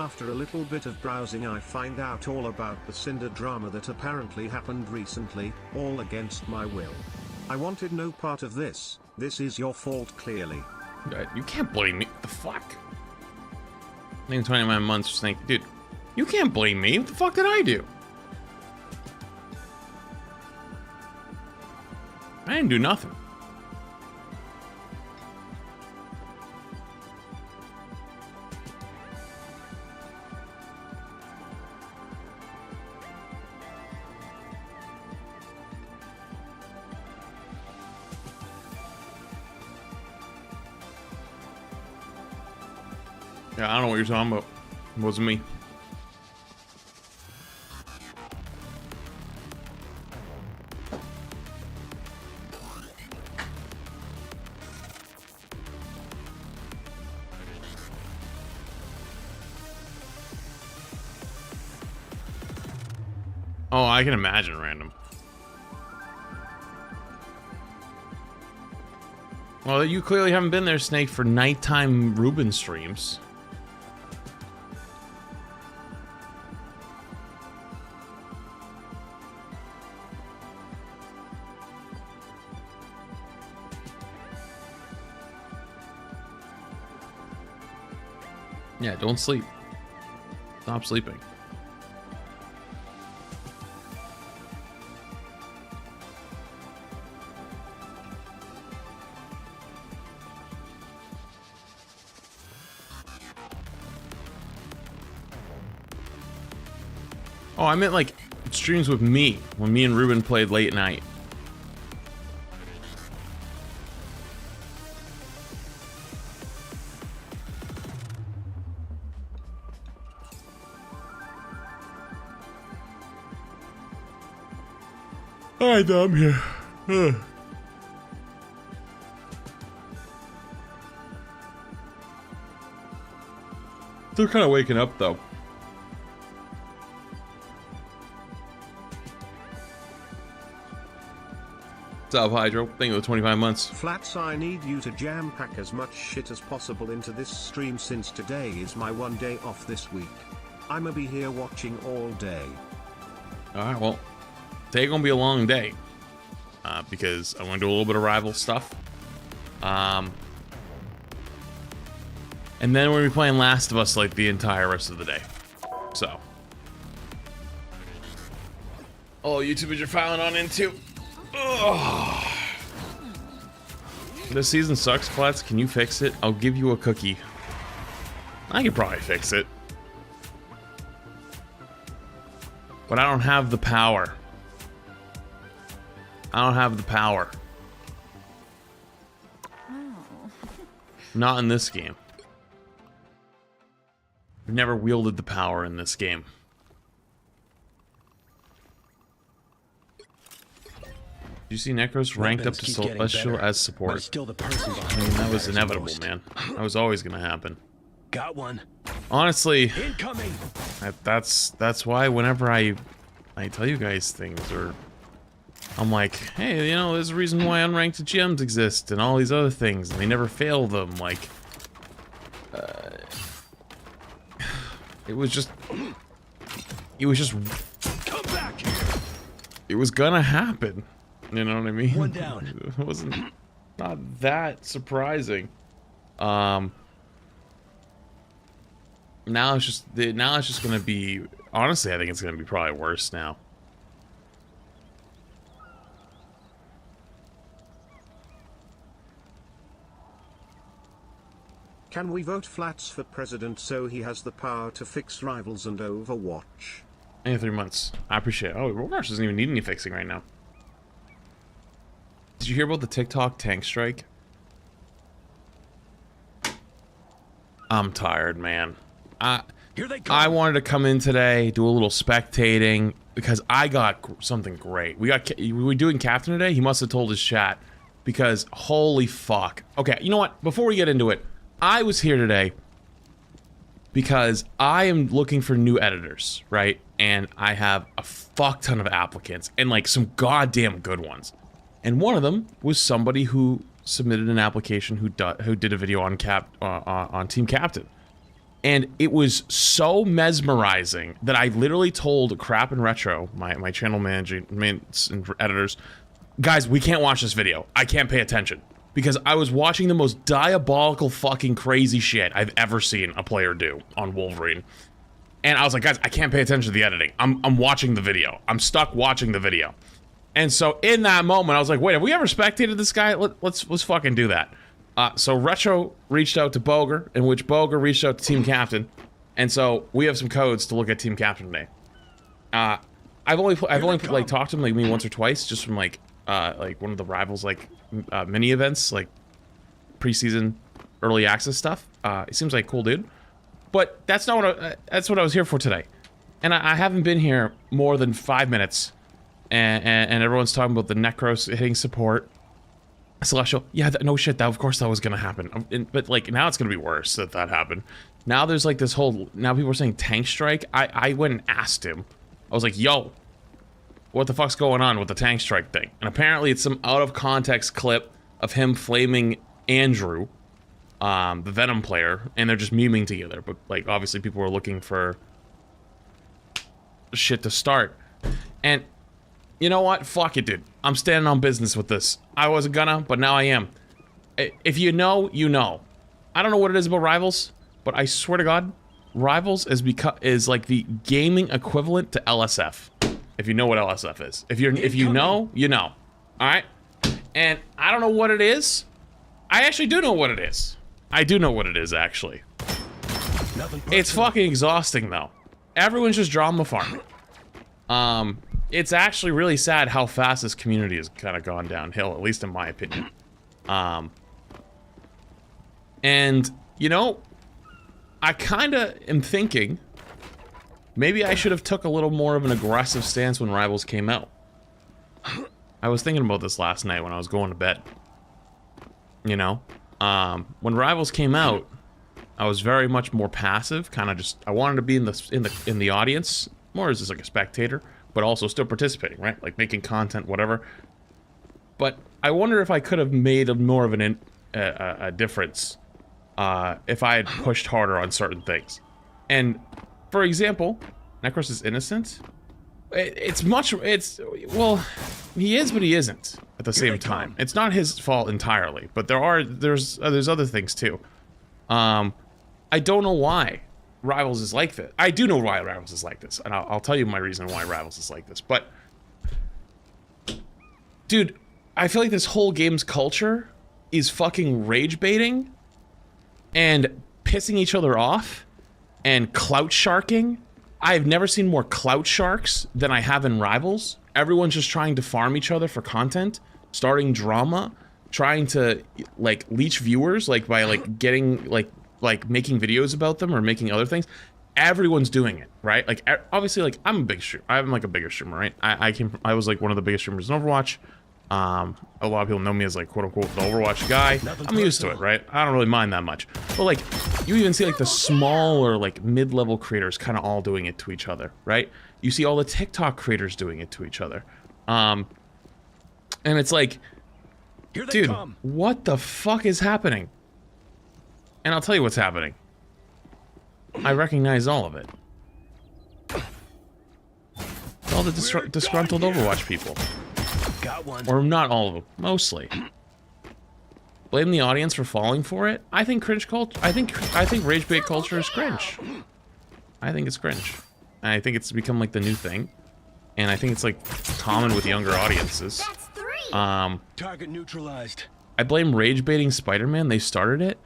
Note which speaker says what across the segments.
Speaker 1: After a little bit of browsing I find out all about the Cinder drama that apparently happened recently, all against my will. I wanted no part of this. This is your fault clearly.
Speaker 2: You can't blame me. What the fuck? I think 29 months for Snake. Dude, you can't blame me. What the fuck did I do? I didn't do nothing. Yeah, I don't know what you're talking about. It wasn't me. Oh, I can imagine random. Well, you clearly haven't been there, Snake, for nighttime Ruben streams. Yeah, don't sleep. Stop sleeping. Oh, I meant like streams with me when me and Ruben played late night. Alright, I'm here. They're kind of waking up though. What's up, Hydro? Thank you for 25 months.
Speaker 1: Flats, I need you to jam pack as much shit as possible into this stream since today is my one day off this week. I'ma be here watching all day.
Speaker 2: Alright, well, today's gonna be a long day. Because I want to do a little bit of rival stuff. And then we're gonna be playing Last of Us like the entire rest of the day. So. Oh, YouTubers you're filing on into. Ugh. This season sucks, Flats. Can you fix it? I'll give you a cookie. I could probably fix it. But I don't have the power. I don't have the power.
Speaker 3: Oh.
Speaker 2: Not in this game. I've never wielded the power in this game. Did you see Necros ranked up to Celestial as support?
Speaker 4: Still the person
Speaker 2: I mean, that was inevitable, man. That was always gonna happen.
Speaker 4: Got one.
Speaker 2: Honestly,
Speaker 4: Incoming.
Speaker 2: that's why whenever I tell you guys things, or I'm like, hey, you know, there's a reason why unranked GMs exist and all these other things, and they never fail them. Like, it was just
Speaker 4: Come back here.
Speaker 2: it was gonna happen. You know what I mean?
Speaker 4: One down.
Speaker 2: It wasn't not that surprising. Now it's just gonna be, honestly, I think it's gonna be probably worse now.
Speaker 1: Can we vote Flats for president so he has the power to fix Rivals and Overwatch?
Speaker 2: In 3 months. I appreciate it. Oh, Overwatch doesn't even need any fixing right now. Did you hear about the TikTok tank strike? I'm tired, man.
Speaker 4: Here they come.
Speaker 2: I wanted to come in today, do a little spectating, because I got something great. We were doing Captain today. He must have told his chat, because holy fuck. Okay, you know what? Before we get into it, I was here today because I am looking for new editors, right? And I have a fuck ton of applicants, and like some goddamn good ones. And one of them was somebody who submitted an application who did a video on Team Captain. And it was so mesmerizing that I literally told Crap and Retro, my channel managers and editors, guys, we can't watch this video. I can't pay attention. Because I was watching the most diabolical fucking crazy shit I've ever seen a player do on Wolverine. And I was like, guys, I can't pay attention to the editing. I'm watching the video. I'm stuck watching the video. And so in that moment, I was like, wait, have we ever spectated this guy? Let's fucking do that. So Retro reached out to Boger, in which Boger reached out to Team Captain, and so we have some codes to look at Team Captain today. I've only like talked to him like maybe once or twice, just from like one of the rivals like mini events, like preseason early access stuff. It seems like a cool dude, but that's not what that's what I was here for today, and I haven't been here more than 5 minutes, and everyone's talking about the Necros hitting support. Celestial, yeah, no shit, of course that was gonna happen. But like now it's gonna be worse that happened. Now there's like this whole, now people are saying tank strike. I went and asked him. I was like, yo, what the fuck's going on with the tank strike thing? And apparently it's some out of context clip of him flaming Andrew, the Venom player, and they're just memeing together. But like obviously people were looking for shit to start. And you know what? Fuck it, dude. I'm standing on business with this. I wasn't gonna, but now I am. If you know, you know. I don't know what it is about Rivals, but I swear to God, Rivals is like the gaming equivalent to LSF. If you know what LSF is. If you know, you know. Alright? And I don't know what it is. I actually do know what it is. I do know what it is, actually. It's fucking exhausting, though. Everyone's just drama farming. It's actually really sad how fast this community has kind of gone downhill, at least in my opinion. And, you know, I kind of am thinking maybe I should have took a little more of an aggressive stance when Rivals came out. I was thinking about this last night when I was going to bed. You know, when Rivals came out, I was very much more passive, kind of just, I wanted to be in the audience, more as just like a spectator, but also still participating, right? Like making content, whatever. But I wonder if I could have made more of a difference if I had pushed harder on certain things. And for example, Necros is innocent. Well, he is, but he isn't at the same time. It's not his fault entirely, but there's other things too. I don't know why Rivals is like this. I do know why Rivals is like this, and I'll tell you my reason why Rivals is like this. But, dude, I feel like this whole game's culture is fucking rage baiting and pissing each other off and clout sharking. I've never seen more clout sharks than I have in Rivals. Everyone's just trying to farm each other for content, starting drama, trying to like leech viewers, like by like getting like making videos about them or making other things. Everyone's doing it, right? Like obviously, like I'm a big streamer. I'm like a bigger streamer, right? I was like one of the biggest streamers in Overwatch. A lot of people know me as like quote unquote the Overwatch guy. I'm used to it, right? I don't really mind that much. But like you even see like the smaller like mid-level creators kind of all doing it to each other, right? You see all the TikTok creators doing it to each other. And it's like, dude, what the fuck is happening? And I'll tell you what's happening. I recognize all of it. It's all the disgruntled Overwatch people.
Speaker 4: Got one.
Speaker 2: Or not all of them, mostly. Blame the audience for falling for it? I think cringe culture. I think rage bait culture is cringe. I think it's cringe. I think it's become like the new thing, and I think it's like common with younger audiences.
Speaker 4: Target neutralized.
Speaker 2: I blame rage baiting Spider-Man. They started it.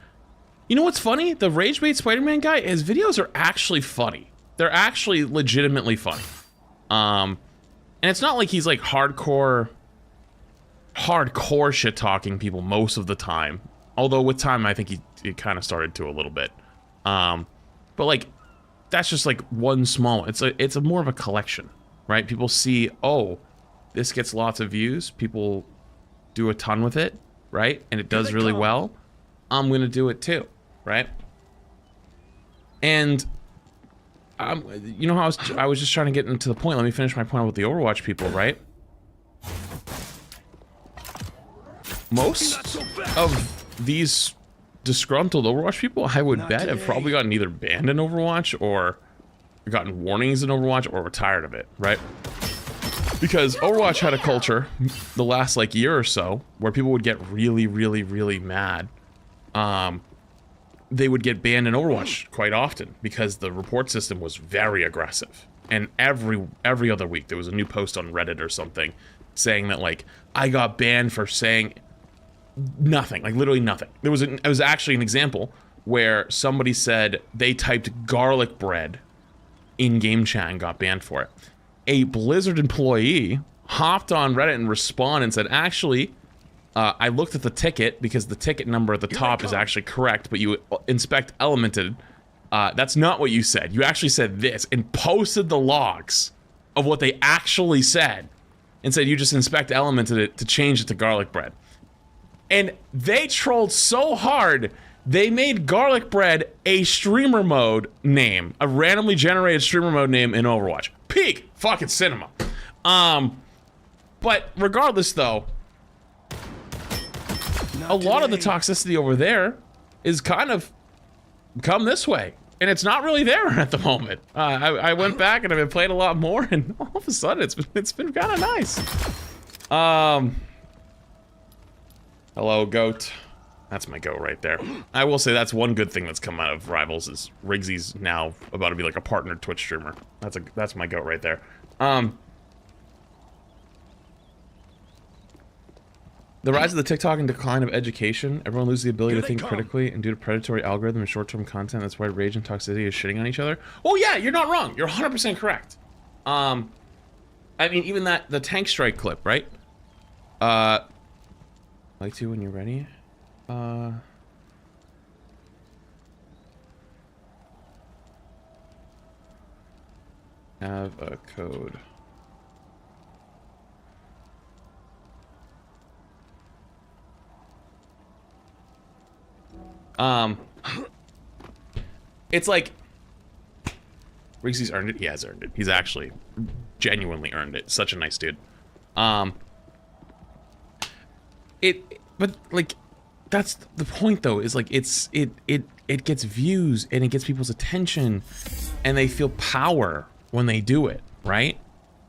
Speaker 2: You know what's funny? The rage bait Spider-Man guy, his videos are actually funny. They're actually legitimately funny. And it's not like he's like hardcore shit talking people most of the time. Although with time, I think he kind of started to a little bit. But like, that's just like one small. It's a more of a collection, right? People see, oh, this gets lots of views. People do a ton with it, right? And it does really well. I'm gonna do it too, right? And you know how I was just trying to get into the point. Let me finish my point with the Overwatch people, right? Most of these disgruntled Overwatch people, I would
Speaker 4: Not
Speaker 2: bet, have
Speaker 4: today.
Speaker 2: probably gotten either banned in Overwatch or gotten warnings in Overwatch or were tired of it, right? Because Overwatch had a culture the last like year or so where people would get really, really, really mad. They would get banned in Overwatch quite often because the report system was very aggressive. And every other week there was a new post on Reddit or something saying that like I got banned for saying nothing, like literally nothing. It was actually an example where somebody said they typed garlic bread in game chat and got banned for it. A Blizzard employee hopped on Reddit and responded and said, actually, I looked at the ticket because the ticket number at the top is actually correct, but you inspect elemented. That's not what you said. You actually said this and posted the logs of what they actually said and said you just inspect elemented it to change it to garlic bread. And they trolled so hard, they made garlic bread a streamer mode name, a randomly generated streamer mode name in Overwatch. Peak fucking cinema. But regardless though, a lot of the toxicity over there is kind of come this way. And it's not really there at the moment. I went back and I've been playing a lot more, and all of a sudden it's been kind of nice. Hello, goat. That's my goat right there. I will say that's one good thing that's come out of Rivals is Riggsy's now about to be like a partnered Twitch streamer. That's my goat right there. The rise of the TikTok and decline of education. Everyone loses the ability to think critically, and due to predatory algorithm and short-term content, that's why rage and toxicity is shitting on each other. Oh yeah, you're not wrong. You're 100% correct. I mean, even the tank strike clip, right? Like to when you're ready. Have a code. It's like Riggsy's earned it. He has earned it. He's actually genuinely earned it. Such a nice dude. But like, that's the point though, is like it gets views and it gets people's attention and they feel power when they do it, right?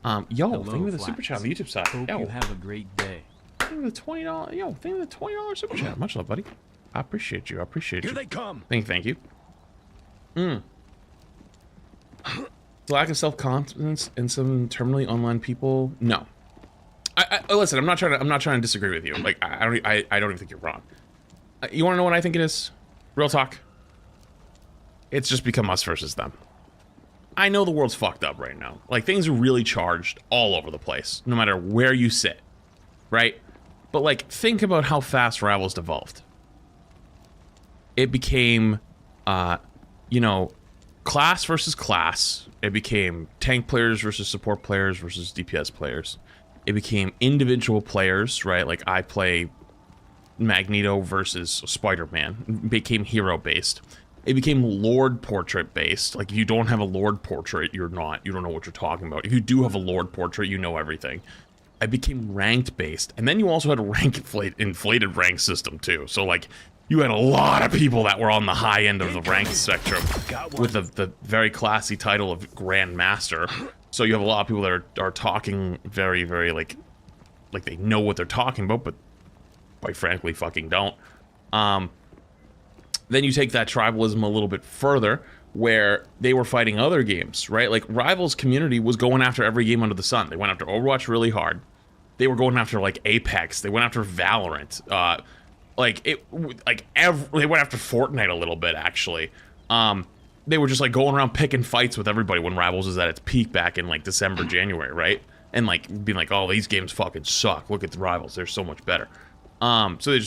Speaker 2: Yo, thank you for the super chat on the YouTube side.
Speaker 4: Hope
Speaker 2: Yo,
Speaker 4: you have a great day.
Speaker 2: thank you for the $20. Yo, thank you for the $20 super chat. Much love, buddy. I appreciate you. I appreciate you.
Speaker 4: Here they come.
Speaker 2: Thank you. Lack of self-confidence in some terminally online people. No. I listen. I'm not trying to disagree with you. Like I don't even think you're wrong. You want to know what I think it is? Real talk. It's just become us versus them. I know the world's fucked up right now. Like things are really charged all over the place, no matter where you sit, right? But like, think about how fast Rivals devolved. It became, you know, class versus class. It became tank players versus support players versus DPS players. It became individual players, right? Like I play Magneto versus Spider-Man. It became hero-based. It became Lord portrait-based. Like if you don't have a Lord portrait, you don't know what you're talking about. If you do have a Lord portrait, you know everything. It became ranked-based. And then you also had a inflated rank system too. So like, you had a lot of people that were on the high end of the rank spectrum with the very classy title of Grand Master. So you have a lot of people that are talking very, very like they know what they're talking about, but quite frankly fucking don't. Then you take that tribalism a little bit further, where they were fighting other games, right? Like Rivals community was going after every game under the sun. They went after Overwatch really hard. They were going after like Apex. They went after Valorant. They went after Fortnite a little bit actually. They were just like going around picking fights with everybody when Rivals was at its peak back in like December, January, right? And like being like, oh, these games fucking suck. Look at the Rivals, they're so much better. So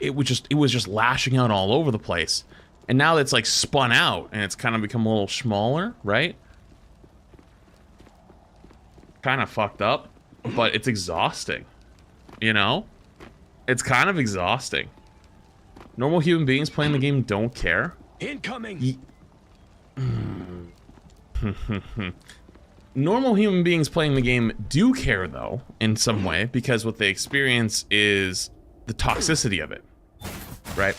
Speaker 2: it was just lashing out all over the place. And now it's like spun out and it's kind of become a little smaller, right? Kind of fucked up, but it's exhausting, you know? It's kind of exhausting. Normal human beings playing the game don't care.
Speaker 4: Incoming.
Speaker 2: Normal human beings playing the game do care though, in some way, because what they experience is the toxicity of it, right?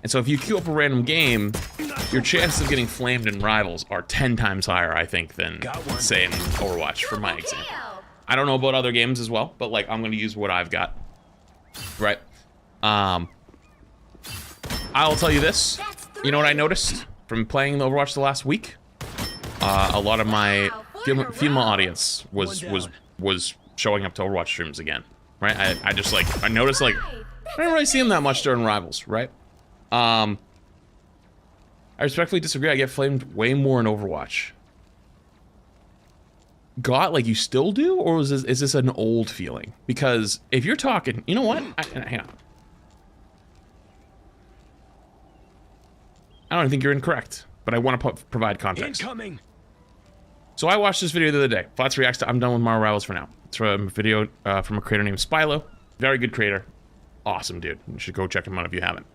Speaker 2: And so if you queue up a random game, your chances of getting flamed in Rivals are 10 times higher, I think, than, say, in Overwatch, for my example. I don't know about other games as well, but, like, I'm gonna use what I've got. Right? I'll tell you this. You know what I noticed from playing the Overwatch the last week? A lot of my female audience was showing up to Overwatch streams again. Right? I just, like, I noticed, like, I don't really see them that much during Rivals, right? I respectfully disagree. I get flamed way more in Overwatch. Like, you still do? Or is this an old feeling? Because if you're talking... You know what? Hang on. I don't think you're incorrect, but I want to provide context.
Speaker 4: Incoming.
Speaker 2: So I watched this video the other day. Flats reacts to I'm done with Mario Rivals for now. It's from a video from a creator named Spylo. Very good creator. Awesome dude. You should go check him out if you haven't.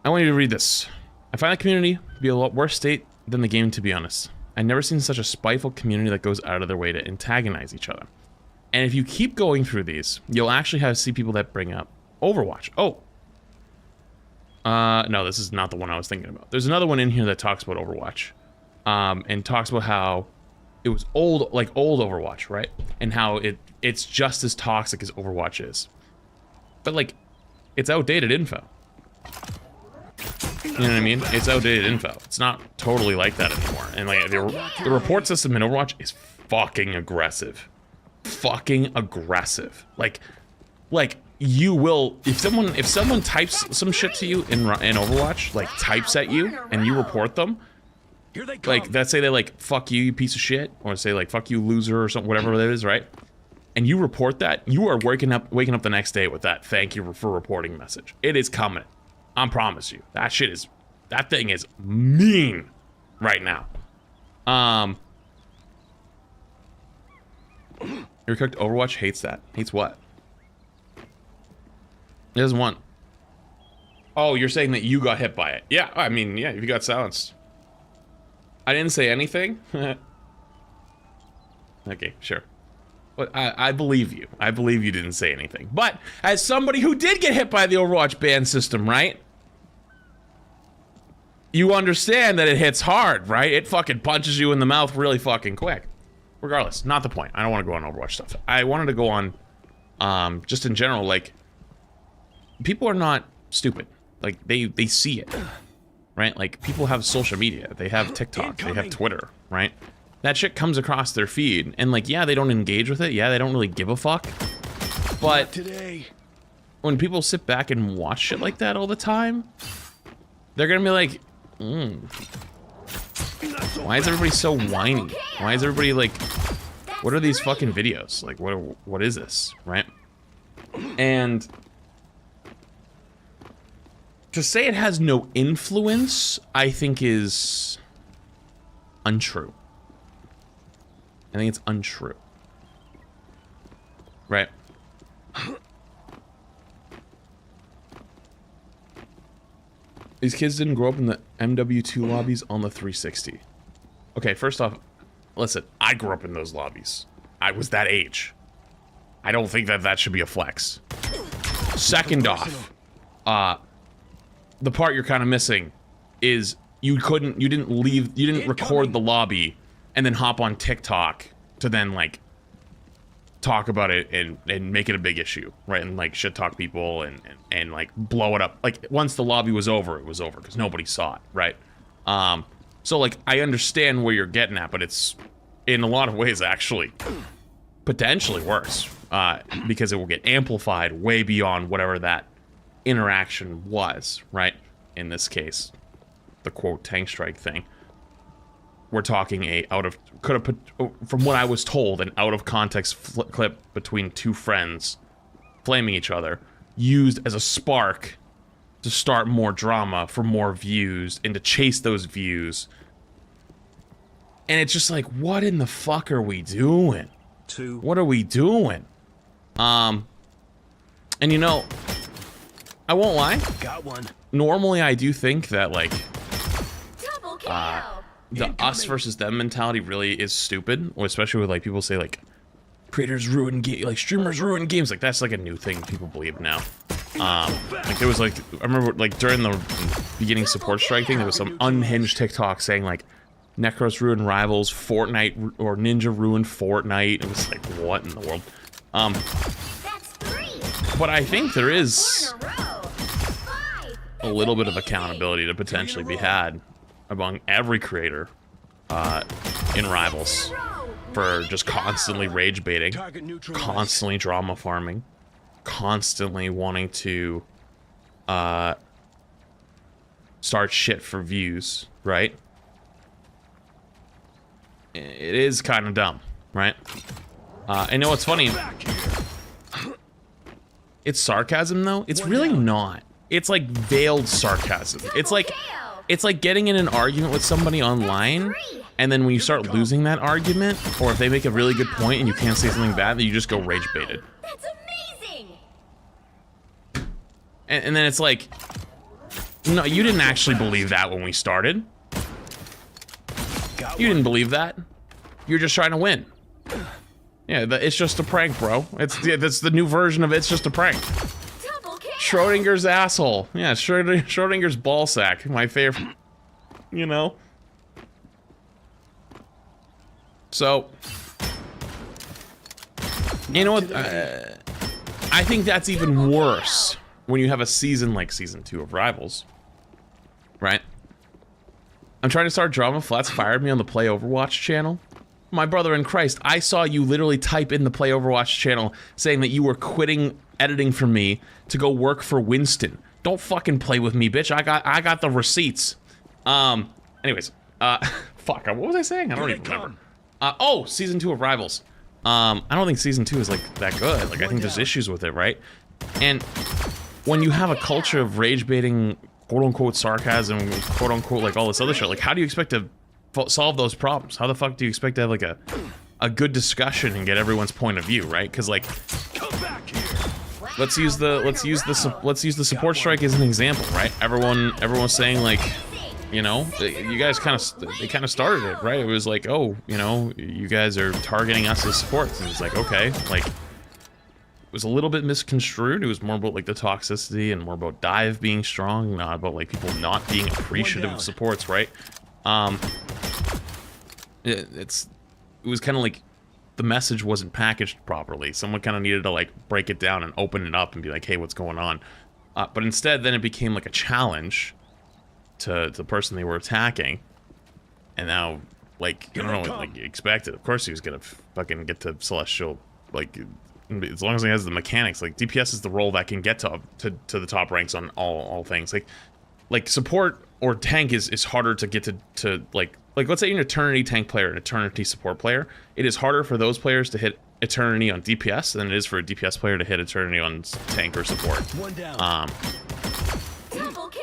Speaker 2: I want you to read this. I find the community to be a lot worse state than the game, to be honest. I've never seen such a spiteful community that goes out of their way to antagonize each other. And if you keep going through these, you'll actually see people that bring up Overwatch. Oh. No, this is not the one I was thinking about. There's another one in here that talks about Overwatch. And talks about how it was old Overwatch, right? And how it's just as toxic as Overwatch is. But, like, it's outdated info. You know what I mean? It's outdated info. It's not totally like that anymore. And, like, the report system in Overwatch is fucking aggressive. Fucking aggressive. Like you will, if someone types some shit to you in Overwatch, like types at you and you report them, like, let's say they like, fuck you, you piece of shit, or say like, fuck you, loser, or something, whatever that is, right? And you report that, you are waking up the next day with that thank you for reporting message. It is coming. I promise you. That thing is mean right now. Your cooked Overwatch hates that. Hates what? It doesn't want. Oh, you're saying that you got hit by it. Yeah, I mean, yeah, you got silenced. I didn't say anything. Okay, sure. But I believe you. I believe you didn't say anything. But as somebody who did get hit by the Overwatch ban system, right? You understand that it hits hard, right? It fucking punches you in the mouth really fucking quick. Regardless, not the point. I don't want to go on Overwatch stuff. I wanted to go on, just in general, like, people are not stupid. Like, they see it, right? Like, people have social media. They have TikTok. They have Twitter, right? That shit comes across their feed. And, like, yeah, they don't engage with it. Yeah, they don't really give a fuck. But when people sit back and watch shit like that all the time, they're gonna be like, why is everybody so whiny? Why is everybody like, what are these fucking videos? Like, what is this, right? And to say it has no influence, I think is untrue. I think it's untrue. Right? These kids didn't grow up in the MW2 lobbies on the 360. Okay, first off, listen, I grew up in those lobbies. I was that age. I don't think that should be a flex. Second off, the part you're kind of missing is you didn't record the lobby and then hop on TikTok to then, like, talk about it and make it a big issue, right? And, like, shit talk people and like blow it up. Like, once the lobby was over, it was over because nobody saw it, right? So, like, I understand where you're getting at, but it's in a lot of ways actually potentially worse, because it will get amplified way beyond whatever that interaction was, right? In this case, the quote tank strike thing. We're talking from what I was told, an out of context clip between two friends flaming each other, used as a spark to start more drama for more views and to chase those views. And it's just like, what in the fuck are we doing? What are we doing? And you know, I won't lie. Got one. Normally I do think that, like, the us versus them mentality really is stupid, or especially with, like, people say, like, creators ruin like streamers ruin games. Like, that's like a new thing people believe now. Like there was like, I remember like during the beginning support strike thing, there was some unhinged TikTok saying like, Necros ruined Rivals, Fortnite or Ninja ruined Fortnite. It was like, what in the world? But I think there is a little bit of accountability to potentially be had among every creator in Rivals for just constantly rage baiting, constantly drama farming, constantly wanting to start shit for views, right? It is kind of dumb, right? And you know what's funny? It's sarcasm though. It's really not. It's like veiled sarcasm. It's like getting in an argument with somebody online, and then when you start losing that argument, or if they make a really good point and you can't say something bad, then you just go rage baited.
Speaker 3: That's amazing.
Speaker 2: And then it's like, no, you didn't actually believe that when we started. You didn't believe that. You're just trying to win. Yeah, it's just a prank, bro. That's the new version of it's just a prank. Schrodinger's asshole. Yeah, Schrodinger's ballsack. My favorite. You know? So, you know what? I think that's even worse when you have a season like Season 2 of Rivals. Right? I'm trying to start drama. Flats fired me on the Play Overwatch channel. My brother in Christ, I saw you literally type in the Play Overwatch channel saying that you were quitting editing for me to go work for Winston. Don't fucking play with me, bitch. I got the receipts. Anyways, fuck, what was I saying? I don't even remember. Oh, Season 2 of Rivals. I don't think Season 2 is like that good. Like I think there's issues with it, right? And when you have a culture of rage baiting, quote unquote sarcasm, quote unquote like all this other shit, like how do you expect to solve those problems? How the fuck do you expect to have like a good discussion and get everyone's point of view, right? Because like, let's use the support strike as an example, right? Everyone's saying like, you know, you guys they kind of started it, right? It was like, oh, you know, you guys are targeting us as supports, and it's like, okay, like it was a little bit misconstrued. It was more about like the toxicity and more about dive being strong, not about like people not being appreciative of supports, right? It was kind of like the message wasn't packaged properly. Someone kind of needed to like break it down and open it up and be like, hey, what's going on? But instead, then it became like a challenge to the person they were attacking. And now, like, I don't know what like, you expected. Of course he was gonna fucking get to Celestial, like, as long as he has the mechanics. Like, DPS is the role that can get to the top ranks on all things. Like support or tank is harder to get to like let's say you're an Eternity tank player, an Eternity support player. It is harder for those players to hit Eternity on DPS than it is for a DPS player to hit Eternity on tank or support.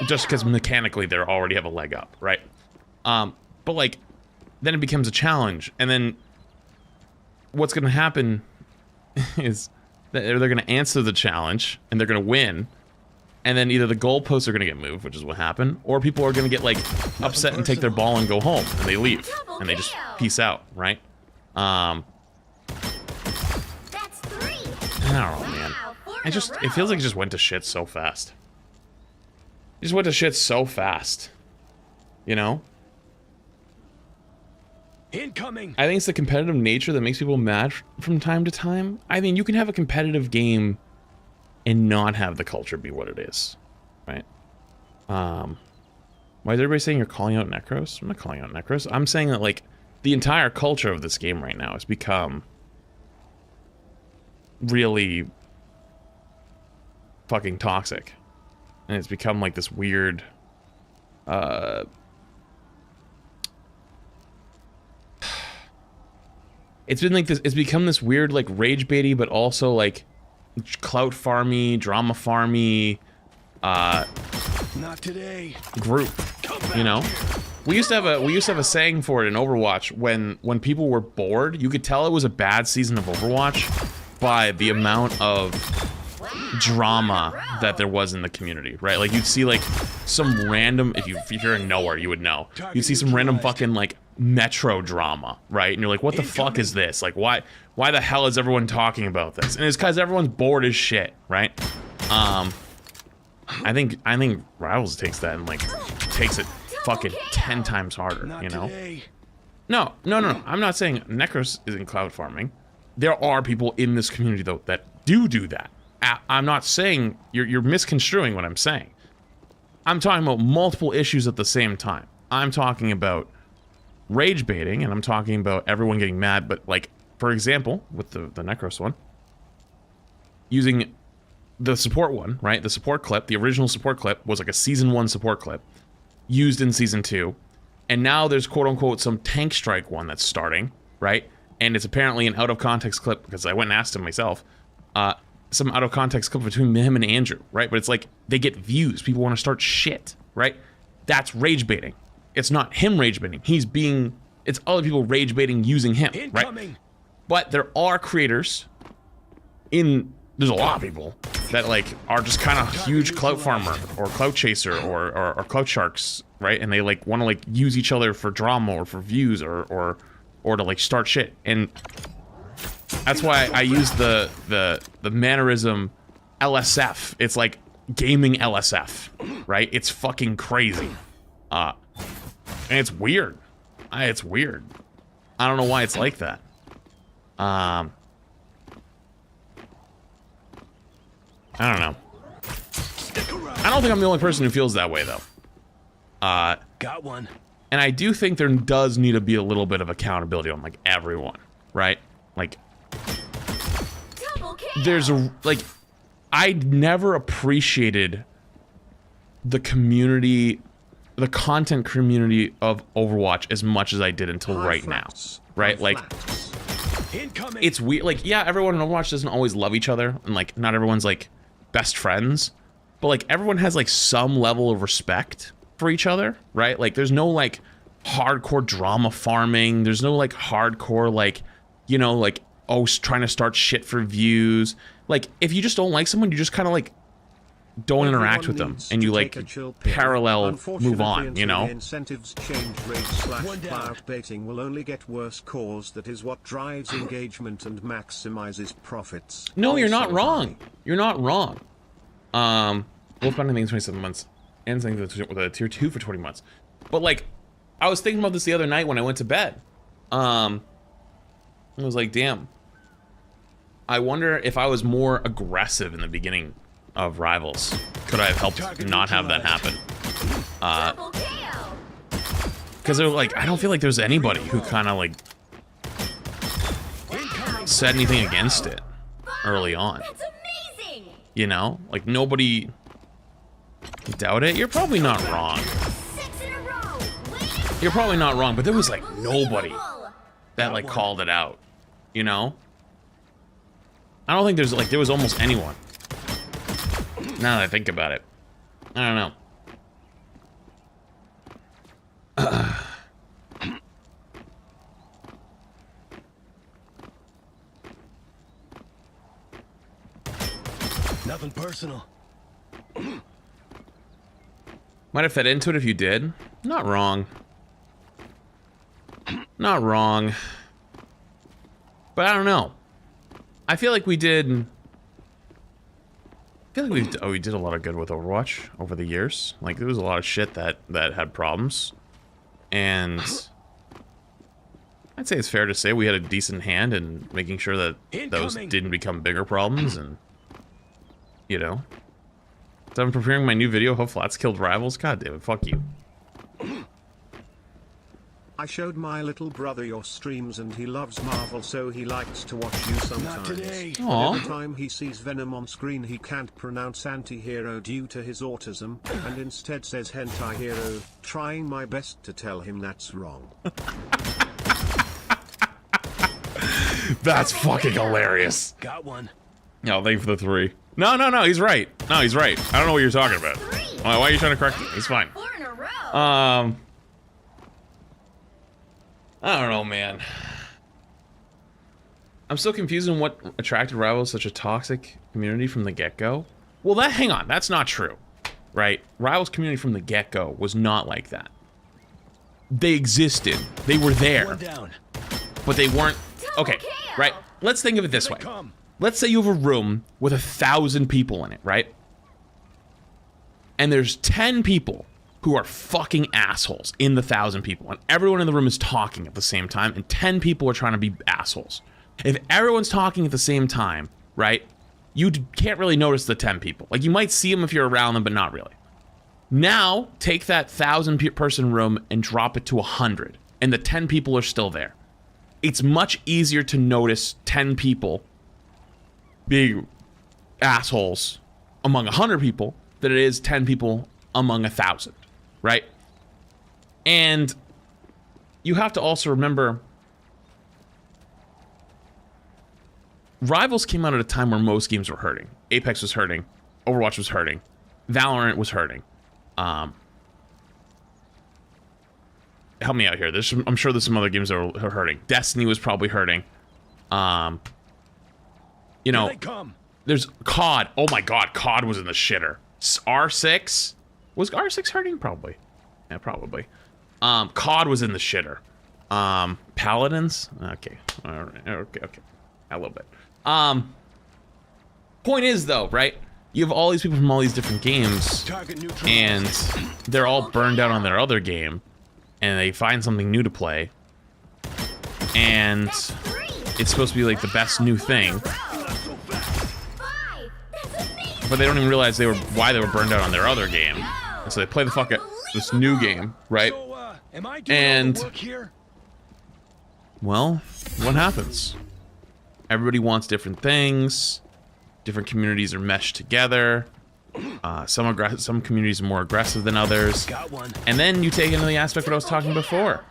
Speaker 2: Just because mechanically they already have a leg up, right? But like, then it becomes a challenge, and then what's going to happen is that they're going to answer the challenge and they're going to win. And then either the goalposts are going to get moved, which is what happened, or people are going to get, like, upset and take their ball and go home, and they leave, and they just peace out, right? I don't know, man. It feels like it just went to shit so fast. It just went to shit so fast. You know?
Speaker 4: Incoming.
Speaker 2: I think it's the competitive nature that makes people mad from time to time. I mean, you can have a competitive game and not have the culture be what it is, right? Why is everybody saying you're calling out Necros? I'm not calling out Necros. I'm saying that, like, the entire culture of this game right now has become really fucking toxic. And it's become, like, this weird, it's been like this, it's become this weird, like, rage baity, but also, like, clout farmy, drama farmy,
Speaker 4: not today.
Speaker 2: Group, you know? We used to have a saying for it in Overwatch. When people were bored, you could tell it was a bad season of Overwatch by the amount of drama that there was in the community, right? Like, you'd see, like, some random, if you're in nowhere, you would know. You'd see some random fucking, like, metro drama, right? And you're like, what the fuck is this? Like, why the hell is everyone talking about this? And it's because everyone's bored as shit, right? I think Rivals takes that and like takes it fucking 10 times harder, you know? No. I'm not saying Necros isn't cloud farming. There are people in this community though that do that. I'm not saying you're misconstruing what I'm saying. I'm talking about multiple issues at the same time. I'm talking about rage baiting, and I'm talking about everyone getting mad, but like, for example, with the Necros one, using the support one, right? The support clip, the original support clip was like a season 1 support clip used in season 2, and now there's quote unquote some tank strike one that's starting, right? And it's apparently an out of context clip because I went and asked him myself, some out of context clip between him and Andrew, right? But it's like they get views, people want to start shit, right? That's rage baiting. It's not him rage baiting. It's other people rage baiting using him, right? But there are creators there's a lot of people that like are just kind of huge clout farmer or clout chaser or clout sharks, right? And they like want to like use each other for drama or for views or to like start shit. And that's why I use the mannerism LSF. It's like gaming LSF, right? It's fucking crazy. And it's weird. It's weird. I don't know why it's like that. I don't know. I don't think I'm the only person who feels that way, though.
Speaker 4: Got one.
Speaker 2: And I do think there does need to be a little bit of accountability on, like, everyone, right? Like, there's a, like, I never appreciated the community, the content community of Overwatch as much as I did until right now, right? Like, it's weird. Like, yeah, everyone in Overwatch doesn't always love each other, and, like, not everyone's, like, best friends, but, like, everyone has, like, some level of respect for each other, right? Like, there's no, like, hardcore drama farming. There's no, like, hardcore, like, you know, like, oh, trying to start shit for views. Like, if you just don't like someone, you just kind of, like, don't interact with them, and you, like, parallel move on, you know?
Speaker 1: Incentives change rate / clout baiting will only get worse, cause that is what drives engagement and maximizes profits.
Speaker 2: No, you're not wrong. You're not wrong. Wolf Binding things 27 months, and things with a tier 2 for 20 months. But, like, I was thinking about this the other night when I went to bed. I was like, damn. I wonder if I was more aggressive in the beginning of Rivals, could I have helped not have that happen? Because they're like, I don't feel like there's anybody who kind of like said anything against it early on. You know, like nobody. Doubt it. You're probably not wrong. You're probably not wrong, but there was like nobody that like called it out. You know. I don't think there's like there was almost anyone. Now that I think about it, I don't know.
Speaker 4: Nothing personal.
Speaker 2: Might have fed into it if you did. Not wrong. Not wrong. But I don't know. I feel like we did. I feel like we did a lot of good with Overwatch over the years. Like there was a lot of shit that had problems, and I'd say it's fair to say we had a decent hand in making sure that those didn't become bigger problems. And you know, so I'm preparing my new video. Hope Flats killed Rivals. God damn it, fuck you.
Speaker 1: I showed my little brother your streams and he loves Marvel, so he likes to watch you sometimes. But every time he sees Venom on screen he can't pronounce anti-hero due to his autism, and instead says hentai hero, trying my best to tell him that's wrong.
Speaker 2: That's fucking hilarious.
Speaker 4: Got one.
Speaker 2: No, thank you for the 3. No, he's right. No, he's right. I don't know what you're talking about. Why are you trying to correct me? He's fine. I don't know, man. I'm so confused on what attracted Rivals such a toxic community from the get-go. Well, hang on, that's not true, right? Rivals community from the get-go was not like that. They existed, they were there, but they weren't. Okay, right? Let's think of it this way. Let's say you have a room with 1,000 people in it, right? and there's 10 people who are fucking assholes in the 1,000 people, and everyone in the room is talking at the same time, and 10 people are trying to be assholes. If everyone's talking at the same time, right, you can't really notice the 10 people. Like, you might see them if you're around them, but not really. Now, take that 1,000-person room and drop it to 100, and the 10 people are still there. It's much easier to notice 10 people being assholes among 100 people than it is 10 people among 1,000, right? And you have to also remember, Rivals came out at a time where most games were hurting. Apex was hurting, Overwatch was hurting, Valorant was hurting. Help me out here. I'm sure there's some other games that are hurting. Destiny was probably hurting. You know, there's COD. Oh my god, COD was in the shitter. R6? Was R6 hurting? Probably. Yeah, probably. COD was in the shitter. Paladins? Okay. Okay. A little bit. Point is, though, right? You have all these people from all these different games, and they're all burned out on their other game, and they find something new to play, and it's supposed to be like the best new thing, but they don't even realize why they were burned out on their other game, and so they play the fuck out this new game, right? And well, what happens? Everybody wants different things. Different communities are meshed together. Some communities are more aggressive than others. And then you take into the aspect what I was talking before,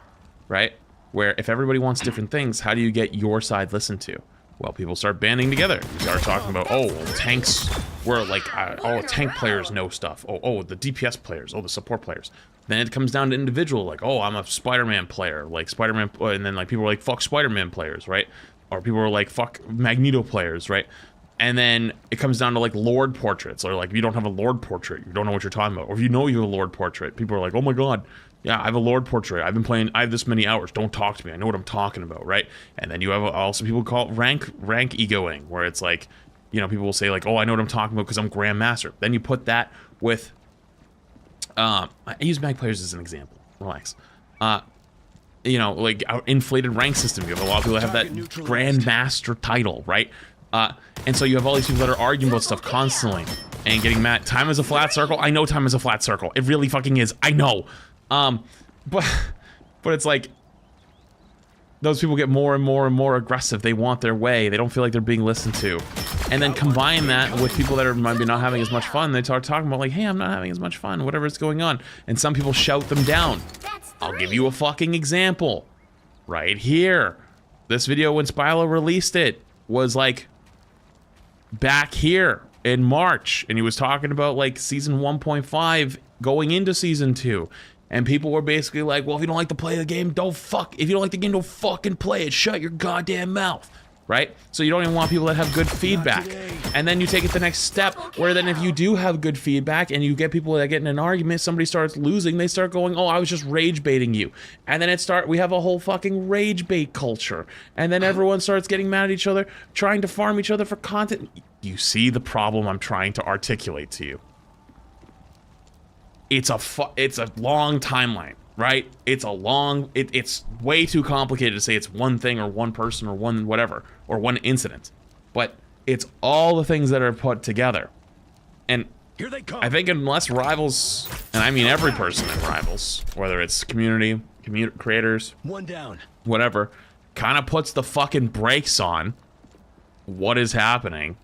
Speaker 2: right? Where if everybody wants different things, how do you get your side listened to? Well, people start banding together. You start talking about, oh, well, tanks were like, oh, tank players know stuff. Oh, the DPS players. Oh, the support players. Then it comes down to individual, like, oh, I'm a Spider-Man player. Like, Spider-Man, and then like people are like, fuck Spider-Man players, right? Or people are like, fuck Magneto players, right? And then it comes down to like Lord portraits, or like if you don't have a Lord portrait, you don't know what you're talking about. Or if you know you have a Lord portrait, people are like, oh my god, yeah, I have a Lord portrait. I've been playing, I have this many hours. Don't talk to me. I know what I'm talking about, right? And then you have also people call it rank egoing, where it's like, you know, people will say like, oh, I know what I'm talking about because I'm Grandmaster. Then you put that with, I use Mag players as an example. Relax. You know, like our inflated rank system. You have a lot of people that have that Grandmaster title, right? And so you have all these people that are arguing about stuff constantly and getting mad. Time is a flat circle. I know time is a flat circle. It really fucking is. I know. But it's like those people get more and more and more aggressive. They want their way. They don't feel like they're being listened to. And then combine that with people that are maybe not having as much fun. They start talking about like, hey, I'm not having as much fun, whatever's going on. And some people shout them down. I'll give you a fucking example. Right here. This video when Spilo released it was like back here in March, and he was talking about like season 1.5 going into season 2, and people were basically like, well, if you don't like to play the game, if you don't like the game, don't fucking play it. Shut your goddamn mouth, right? So you don't even want people that have good feedback. And then you take it the next step, where then if you do have good feedback and you get people that get in an argument, somebody starts losing, they start going, oh, I was just rage baiting you. And then we have a whole fucking rage bait culture. And then everyone starts getting mad at each other, trying to farm each other for content. You see the problem I'm trying to articulate to you. It's a long timeline, right? It's way too complicated to say it's one thing or one person or one whatever, or one incident. But it's all the things that are put together. And here they come. I think unless Rivals, and I mean every person in Rivals, whether it's community creators, one down, whatever, kind of puts the fucking brakes on what is happening,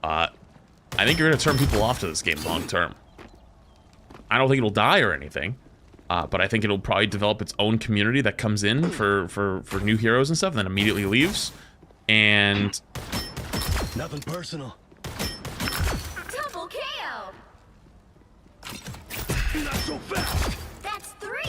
Speaker 2: I think you're going to turn people off to this game long term. I don't think it'll die or anything, but I think it'll probably develop its own community that comes in for new heroes and stuff, and then immediately leaves. And
Speaker 4: nothing personal.
Speaker 3: Double KO.
Speaker 4: Not so fast.
Speaker 3: That's 3.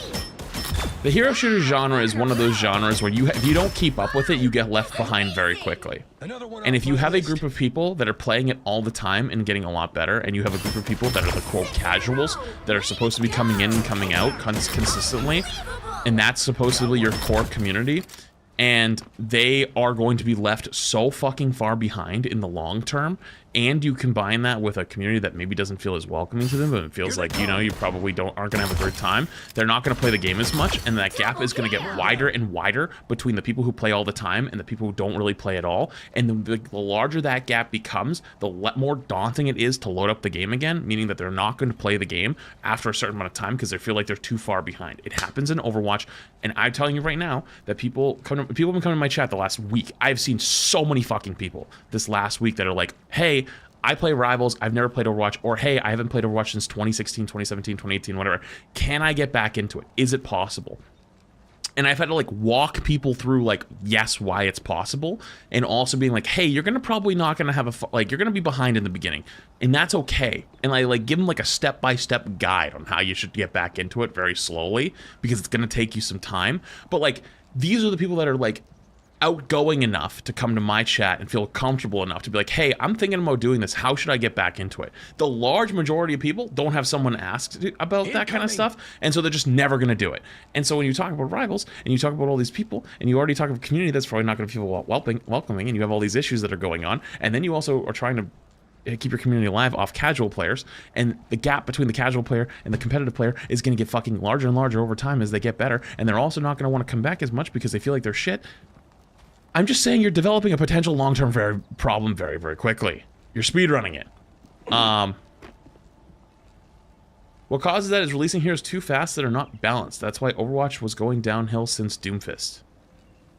Speaker 2: The hero shooter genre is one of those genres where if you don't keep up with it, you get left behind very quickly. And if you have a group of people that are playing it all the time and getting a lot better, and you have a group of people that are the quote casuals that are supposed to be coming in and coming out consistently, and that's supposedly your core community, and they are going to be left so fucking far behind in the long term, and you combine that with a community that maybe doesn't feel as welcoming to them, but it feels like, you know, you probably aren't gonna have a great time, they're not gonna play the game as much, and that gap is gonna get wider and wider between the people who play all the time and the people who don't really play at all. And the larger that gap becomes, the more daunting it is to load up the game again, meaning that they're not going to play the game after a certain amount of time because they feel like they're too far behind. It happens in Overwatch, and I'm telling you right now that people have been coming to my chat the last week. I've seen so many fucking people this last week that are like, hey, I play Rivals, I've never played Overwatch, or hey, I haven't played Overwatch since 2016, 2017, 2018, whatever. Can I get back into it? Is it possible? And I've had to like walk people through like, yes, why it's possible, and also being like, hey, you're gonna probably not gonna have you're gonna be behind in the beginning, and that's okay. And I like give them like a step-by-step guide on how you should get back into it very slowly, because it's gonna take you some time. But like, these are the people that are like outgoing enough to come to my chat and feel comfortable enough to be like, hey, I'm thinking about doing this, how should I get back into it? The large majority of people don't have someone ask about that kind of stuff, and so they're just never going to do it. And so when you talk about Rivals and you talk about all these people and you already talk about a community that's probably not going to feel welcoming, and you have all these issues that are going on, and then you also are trying to keep your community alive off casual players, and the gap between the casual player and the competitive player is going to get fucking larger and larger over time as they get better, and they're also not going to want to come back as much because they feel like they're shit. I'm just saying you're developing a potential long-term problem very, very quickly. You're speedrunning it. What causes that is releasing heroes too fast that are not balanced. That's why Overwatch was going downhill since Doomfist.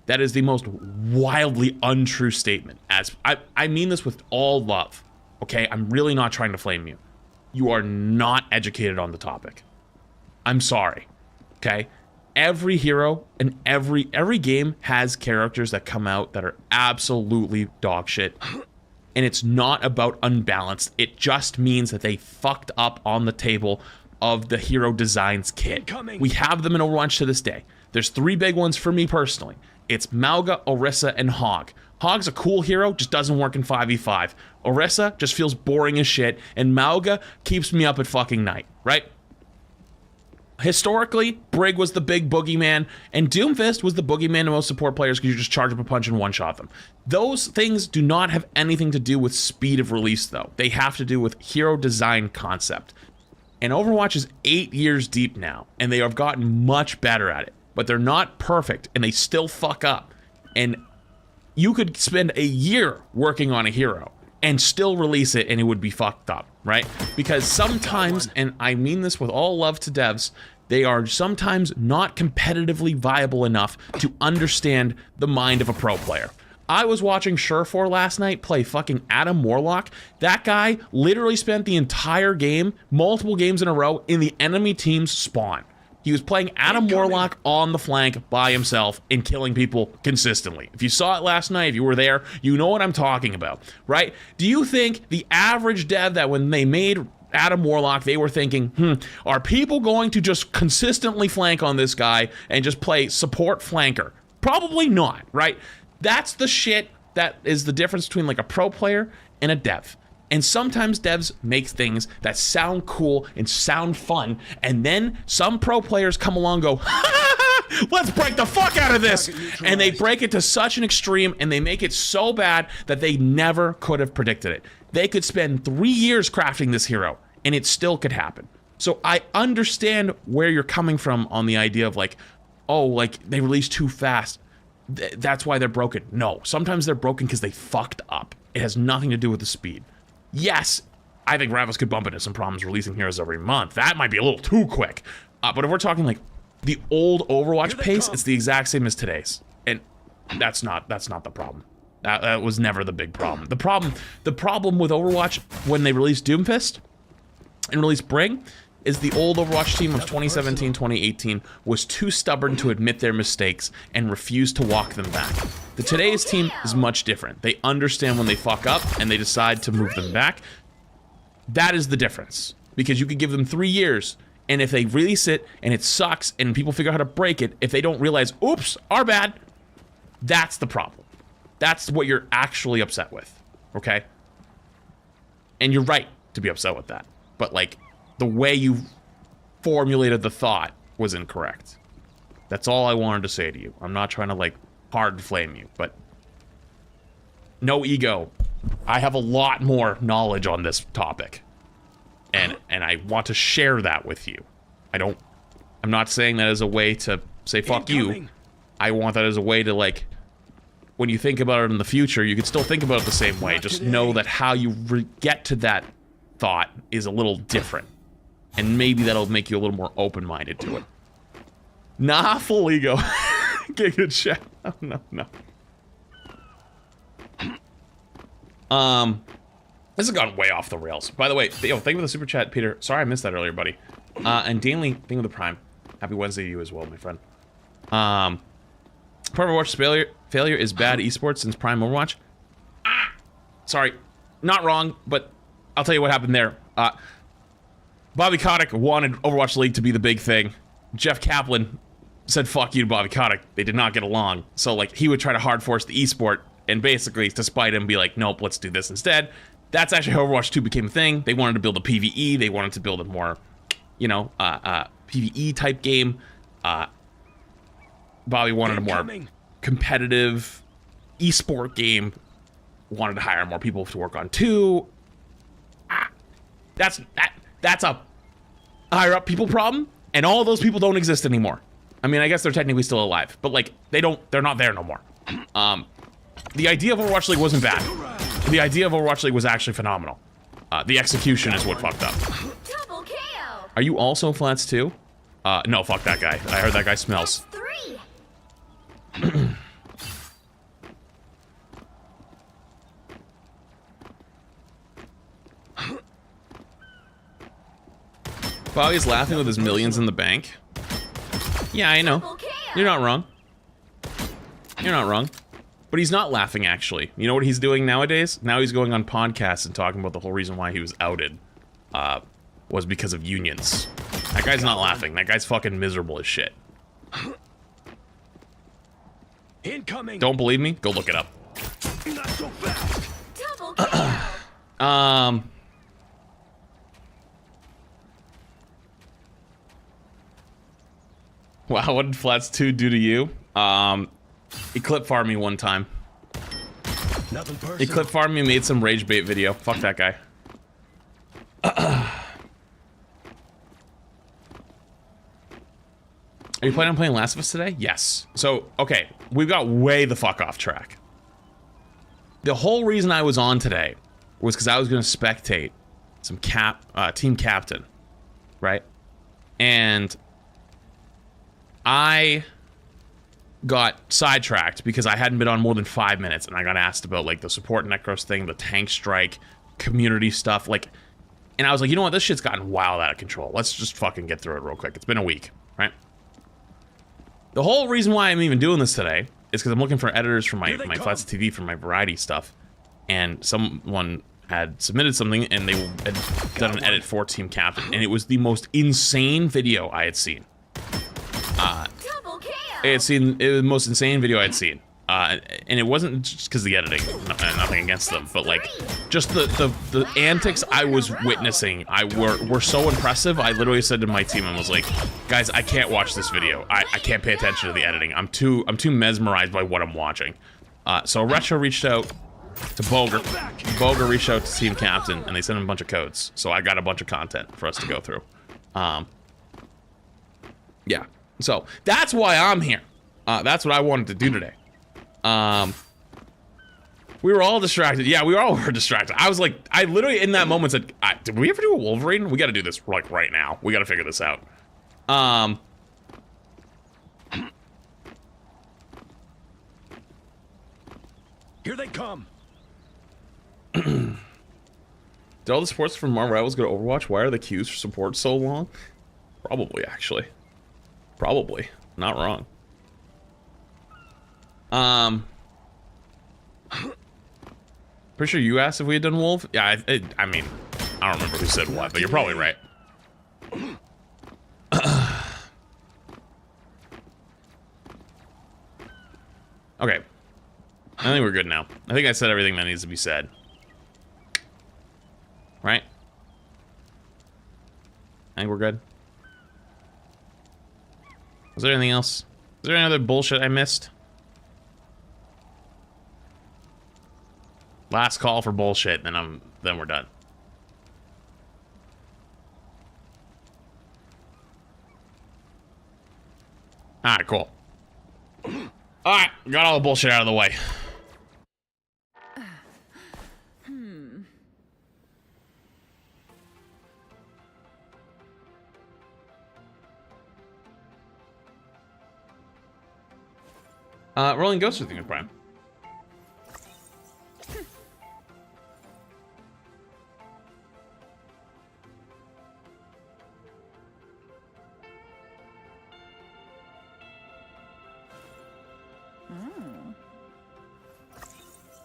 Speaker 2: That is the most wildly untrue statement. As I mean this with all love, okay? I'm really not trying to flame you. You are not educated on the topic. I'm sorry, okay? Every hero and every game has characters that come out that are absolutely dog shit. And it's not about unbalanced. It just means that they fucked up on the table of the hero designs kit. We have them in Overwatch to this day. There's 3 big ones for me personally. It's Mauga, Orisa, and Hog. Hog's a cool hero, just doesn't work in 5v5. Orisa just feels boring as shit, and Mauga keeps me up at fucking night, right? Historically, Brig was the big boogeyman, and Doomfist was the boogeyman to most support players because you just charge up a punch and one-shot them. Those things do not have anything to do with speed of release, though. They have to do with hero design concept. And Overwatch is 8 years deep now, and they have gotten much better at it. But they're not perfect, and they still fuck up. And you could spend a year working on a hero and still release it, and it would be fucked up, right? Because sometimes, and I mean this with all love to devs, they are sometimes not competitively viable enough to understand the mind of a pro player. I was watching Surefour last night play fucking Adam Warlock. That guy literally spent the entire game, multiple games in a row, in the enemy team's spawn. He was playing Adam Warlock on the flank by himself and killing people consistently. If you saw it last night, if you were there, you know what I'm talking about, right? Do you think the average dev that when they made Adam Warlock, they were thinking, are people going to just consistently flank on this guy and just play support flanker? Probably not, right? That's the shit that is the difference between like a pro player and a dev. And sometimes devs make things that sound cool and sound fun, and then some pro players come along and go, let's break the fuck out of this! And they break it to such an extreme, and they make it so bad that they never could have predicted it. They could spend 3 years crafting this hero, and it still could happen. So I understand where you're coming from on the idea of like, oh, like they release too fast. That's why they're broken. No, sometimes they're broken because they fucked up. It has nothing to do with the speed. Yes, I think Rivals could bump into some problems releasing heroes every month. That might be a little too quick. But if we're talking like the old Overwatch pace, it's the exact same as today's. And that's not the problem. That was never the big problem. The problem with Overwatch when they released Doomfist and released Brig is the old Overwatch team of 2017, 2018 was too stubborn to admit their mistakes and refused to walk them back. The today's team is much different. They understand when they fuck up and they decide to move them back. That is the difference. Because you could give them 3 years, and if they release it and it sucks and people figure out how to break it, if they don't realize, oops, our bad, that's the problem. That's what you're actually upset with, okay? And you're right to be upset with that. But like, the way you formulated the thought was incorrect. That's all I wanted to say to you. I'm not trying to like hard flame you, but no ego. I have a lot more knowledge on this topic. And I want to share that with you. I'm not saying that as a way to say fuck you. I want that as a way to, like, when you think about it in the future, you can still think about it the same way. Just know that how you get to that thought is a little different. And maybe that'll make you a little more open-minded to it. Nah, full ego. Get good chat. Oh, no. This has gone way off the rails. By the way, thank you for the super chat, Peter. Sorry I missed that earlier, buddy. And Danley, thank you for the prime. Happy Wednesday to you as well, my friend. Part of Overwatch's failure is bad esports since Prime Overwatch. Sorry, not wrong, but I'll tell you what happened there. Bobby Kotick wanted Overwatch League to be the big thing. Jeff Kaplan said fuck you to Bobby Kotick. They did not get along. So, like, he would try to hard force the esport and basically, to spite him, be like, nope, let's do this instead. That's actually how Overwatch 2 became a thing. They wanted to build a PvE. They wanted to build a more, you know, PvE type game. Bobby wanted a more competitive esport game. Wanted to hire more people to work on 2. That's a higher up people problem, and all those people don't exist anymore. I mean, I guess they're technically still alive, but like they're not there no more. The idea of Overwatch League wasn't bad. The idea of Overwatch League was actually phenomenal. The execution is what fucked up.
Speaker 3: Double KO.
Speaker 2: Are you also flats too? No, fuck that guy. I heard that guy smells.
Speaker 3: 3.
Speaker 2: Bobby's laughing with his millions in the bank. Yeah, I know. You're not wrong. You're not wrong. But he's not laughing, actually. You know what he's doing nowadays? Now he's going on podcasts and talking about the whole reason why he was outed was because of unions. That guy's not laughing. That guy's fucking miserable as shit.
Speaker 4: Incoming.
Speaker 2: Don't believe me? Go look it up.
Speaker 4: Not so fast.
Speaker 3: Double KO.
Speaker 2: Wow, what did Flats 2 do to you? He clip farmed me one time.
Speaker 4: Nothing personal.
Speaker 2: He clip farmed me, made some rage bait video. Fuck that guy. Are you planning on playing Last of Us today? Yes. So, okay, we've got way the fuck off track. The whole reason I was on today was because I was going to spectate some team captain, right? And I got sidetracked because I hadn't been on more than 5 minutes, and I got asked about like the support Necros thing, the tank strike, community stuff, like, and I was like, you know what, this shit's gotten wild out of control. Let's just fucking get through it real quick. It's been a week, right? The whole reason why I'm even doing this today is because I'm looking for editors for my Flats TV for my variety stuff, and someone had submitted something and they had done an edit for Team Captain, and it was the most insane video I had seen.
Speaker 3: Double KO.
Speaker 2: It was the most insane video I'd seen, and it wasn't just because of the editing, nothing against them, but like just the antics I was witnessing, were so impressive. I literally said to my team, I was like, guys, I can't watch this video. I can't pay attention to the editing. I'm too mesmerized by what I'm watching. So Retro reached out to Boger. Boger reached out to Team Captain, and they sent him a bunch of codes. So I got a bunch of content for us to go through. Yeah. So that's why I'm here. That's what I wanted to do today. We were all distracted. Yeah, we all were distracted. I was like, I literally in that moment said, did we ever do a Wolverine? We got to do this like right now. We got to figure this out.
Speaker 4: Here they come.
Speaker 2: Did all the supports from Marvel Rivals go to Overwatch? Why are the queues for support so long? Probably, actually. Probably. Not wrong. Pretty sure you asked if we had done Wolf? Yeah, I mean, I don't remember who said what, but you're probably right. Okay. I think we're good now. I think I said everything that needs to be said. Right? I think we're good. Was there anything else? Is there any other bullshit I missed? Last call for bullshit, then we're done. Alright, cool. Alright, got all the bullshit out of the way. Rolling Ghost with you, Prime.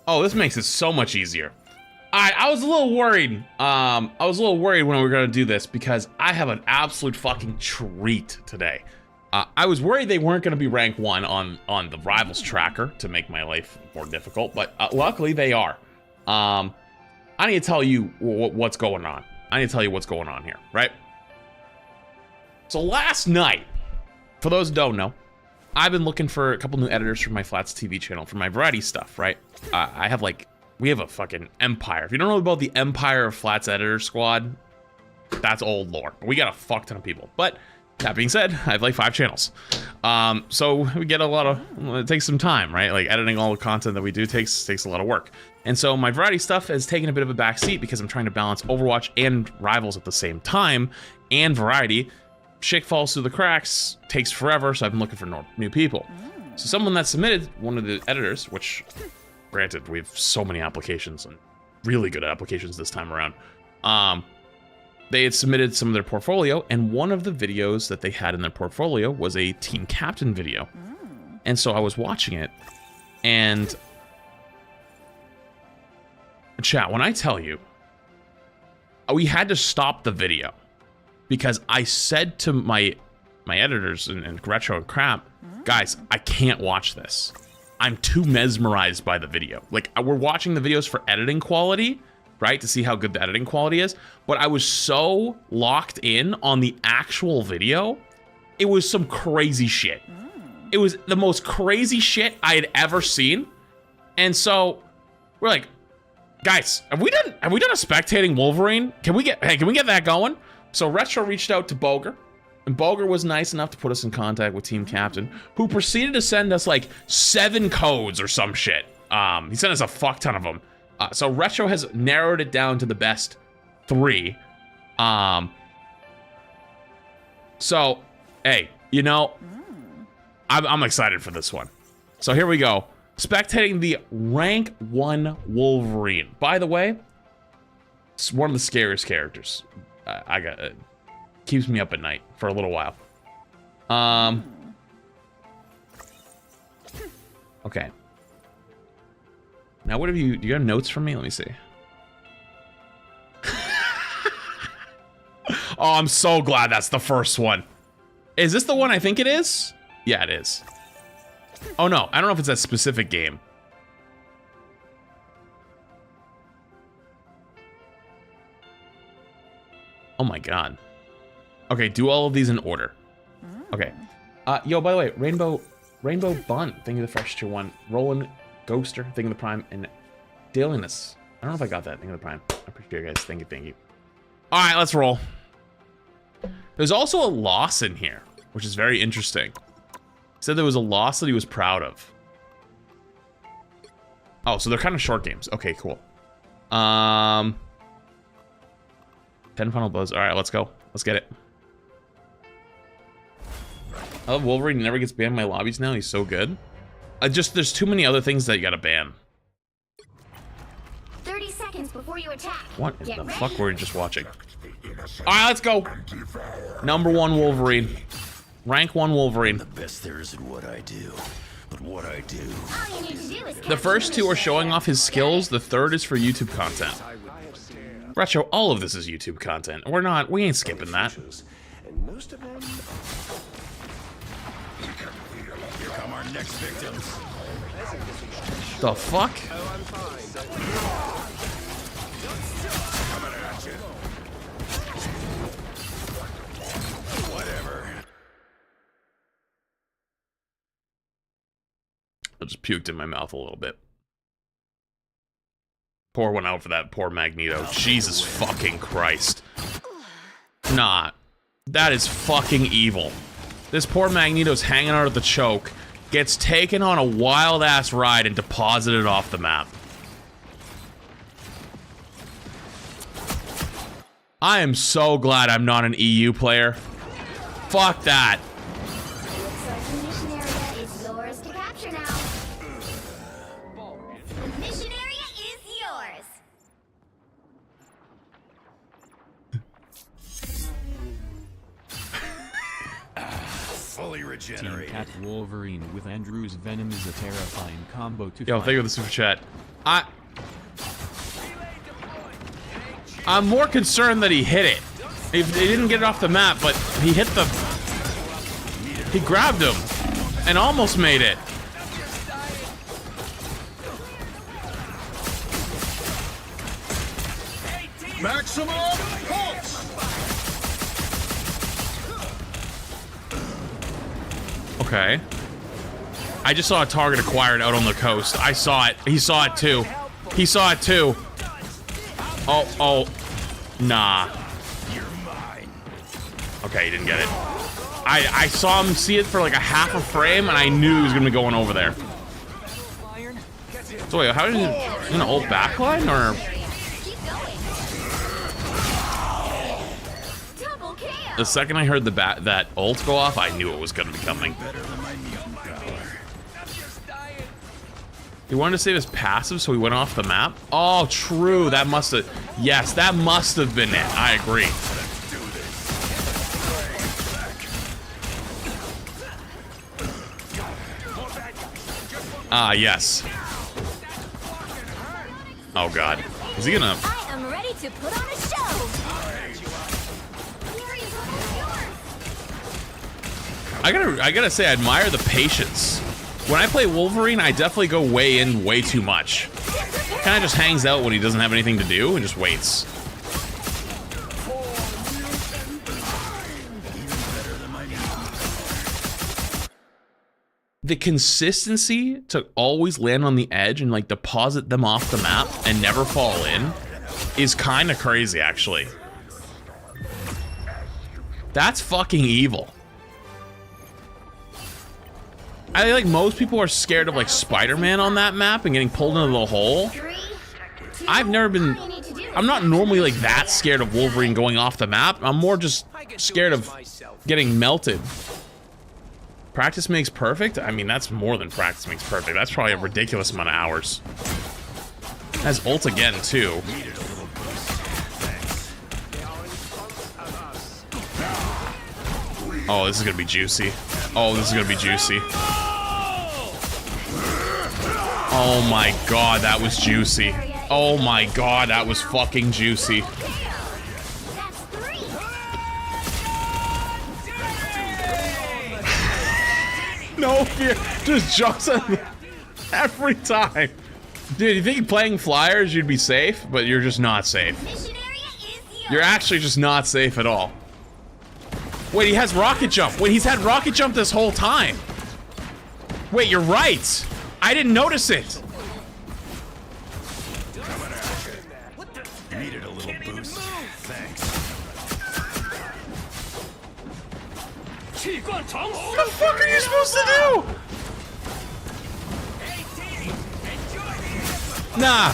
Speaker 2: Oh, this makes it so much easier. I was a little worried. I was a little worried when we were gonna do this because I have an absolute fucking treat today. I was worried they weren't gonna be rank 1 on the rivals tracker to make my life more difficult, but luckily they are. I need to tell you what's going on. I need to tell you what's going on here, right? So last night, for those who don't know, I've been looking for a couple new editors for my Flats TV channel for my variety stuff, right? We have a fucking empire. If you don't know about the Empire of Flats Editor Squad, that's old lore. But we got a fuck ton of people. But that being said, I have like 5 channels. So we get a lot of, it takes some time, right? Like editing all the content that we do takes a lot of work. And so my variety stuff has taken a bit of a back seat because I'm trying to balance Overwatch and Rivals at the same time, and variety. Shit falls through the cracks, takes forever, so I've been looking for new people. So someone that submitted, one of the editors, which, granted, we have so many applications, and really good applications this time around. They had submitted some of their portfolio, and one of the videos that they had in their portfolio was a team captain video. And so I was watching it, and chat, when I tell you, we had to stop the video because I said to my editors and Retro and crap, guys, I can't watch this. I'm too mesmerized by the video. Like, we're watching the videos for editing quality, right? To see how good the editing quality is. But I was so locked in on the actual video. It was some crazy shit. It was the most crazy shit I had ever seen. And so we're like, guys, have we done a spectating Wolverine? Can we get that going? So Retro reached out to Boger. And Boger was nice enough to put us in contact with Team Captain, who proceeded to send us like 7 codes or some shit. He sent us a fuck ton of them. So Retro has narrowed it down to the best 3. So, hey, you know, I'm excited for this one. So here we go. Spectating the rank 1 Wolverine. By the way, it's one of the scariest characters. Keeps me up at night for a little while. Okay. Now, do you have notes from me? Let me see. Oh, I'm so glad that's the first one. Is this the one I think it is? Yeah, it is. Oh no, I don't know if it's that specific game. Oh my god. Okay, do all of these in order. Okay. Yo, by the way, Rainbow Bun, thank you the fresh tier 1. Roland Ghoster, thank you the prime, and Dailiness. I don't know if I got that. Thank you the prime. I appreciate it, guys. Thank you. Alright, let's roll. There's also a loss in here, which is very interesting. He said there was a loss that he was proud of. Oh, so they're kind of short games. Okay, cool. 10 final blows. Alright, let's go. Let's get it. I love Wolverine. He never gets banned in my lobbies now. He's so good. There's too many other things that you gotta ban.
Speaker 3: 30 seconds before you attack.
Speaker 2: What in the fuck were you just watching? Alright, let's go. Number 1 Wolverine. Rank 1 Wolverine.
Speaker 4: The best there is in what I do. But what I do.
Speaker 3: All you need to do is
Speaker 2: The first 2 are showing off his skills. The third is for YouTube content. Retro, all of this is YouTube content. We ain't skipping that.
Speaker 4: And most of them. Here come our next victims.
Speaker 2: The fuck?
Speaker 4: Coming at you. Whatever.
Speaker 2: I just puked in my mouth a little bit. Pour one out for that poor Magneto. Jesus fucking Christ. Nah. That is fucking evil. This poor Magneto's hanging out at the choke, gets taken on a wild-ass ride and deposited off the map. I am so glad I'm not an EU player. Fuck that.
Speaker 3: Looks like the mission area is yours to capture now. The mission area is yours.
Speaker 4: Fully
Speaker 5: Team
Speaker 4: regenerated.
Speaker 5: Cat Wolverine with Andrew's Venom is a terrifying combo to
Speaker 2: Yo,
Speaker 5: fight.
Speaker 2: thank you for the super chat. I'm more concerned that he hit it. He didn't get it off the map, but he hit the... He grabbed him and almost made it.
Speaker 4: Maximum pulse.
Speaker 2: Okay. I just saw a target acquired out on the coast. I saw it. He saw it too. He saw it too. Oh. Nah.
Speaker 4: You're mine.
Speaker 2: Okay, he didn't get it. I saw him see it for like a half a frame, and I knew he was gonna be going over there. So wait, how did he gonna ult backline or?
Speaker 3: Keep going. Double kill.
Speaker 2: The second I heard that ult go off, I knew it was gonna be coming.
Speaker 4: Better than my mutant power.
Speaker 2: He wanted to save his passive, so he went off the map. Oh, true. That must have. Yes, that must have been it. I agree. Ah, yes. Oh God, is he gonna?
Speaker 3: I am ready to put on a show. Here is yours.
Speaker 2: I gotta say, I admire the patience. When I play Wolverine, I definitely go way too much. Kind of just hangs out when he doesn't have anything to do and just waits. The consistency to always land on the edge and like deposit them off the map and never fall in is kind of crazy, actually. That's fucking evil. I think like most people are scared of like Spider-Man on that map and getting pulled into the hole.
Speaker 3: 3, 2,
Speaker 2: I've never been.
Speaker 3: all you need to do is
Speaker 2: I'm not normally like that scared of Wolverine going off the map. I'm more just scared of getting melted. Practice makes perfect? I mean, that's more than practice makes perfect. That's probably a ridiculous amount of hours. Has ult again, too. Oh, this is gonna be juicy. Oh, this is gonna be juicy. Oh my God, that was juicy. Oh my God, that was fucking juicy.
Speaker 3: That's 3.
Speaker 2: No fear, just jumps on every time. Dude, you think playing flyers you'd be safe, but you're just not safe.
Speaker 3: Mission area is yours.
Speaker 2: You're actually just not safe at all. Wait, he has rocket jump. Wait, he's had rocket jump this whole time. Wait, you're right. I didn't notice it.
Speaker 4: Needed a little boost. Thanks.
Speaker 2: What the fuck are you supposed to do? Nah,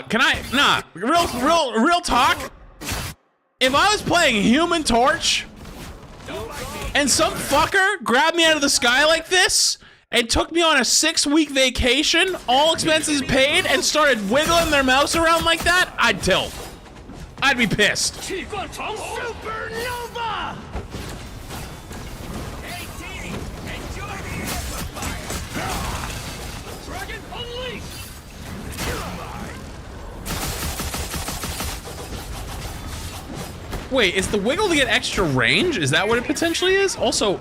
Speaker 2: can I, real talk? If I was playing Human Torch and some fucker grabbed me out of the sky like this and took me on a 6-week vacation, all expenses paid, and started wiggling their mouse around like that, I'd tilt. I'd be pissed.
Speaker 4: Supernova! Dragon Unleashed!
Speaker 2: Wait, is the wiggle to get extra range? Is that what it potentially is? Also,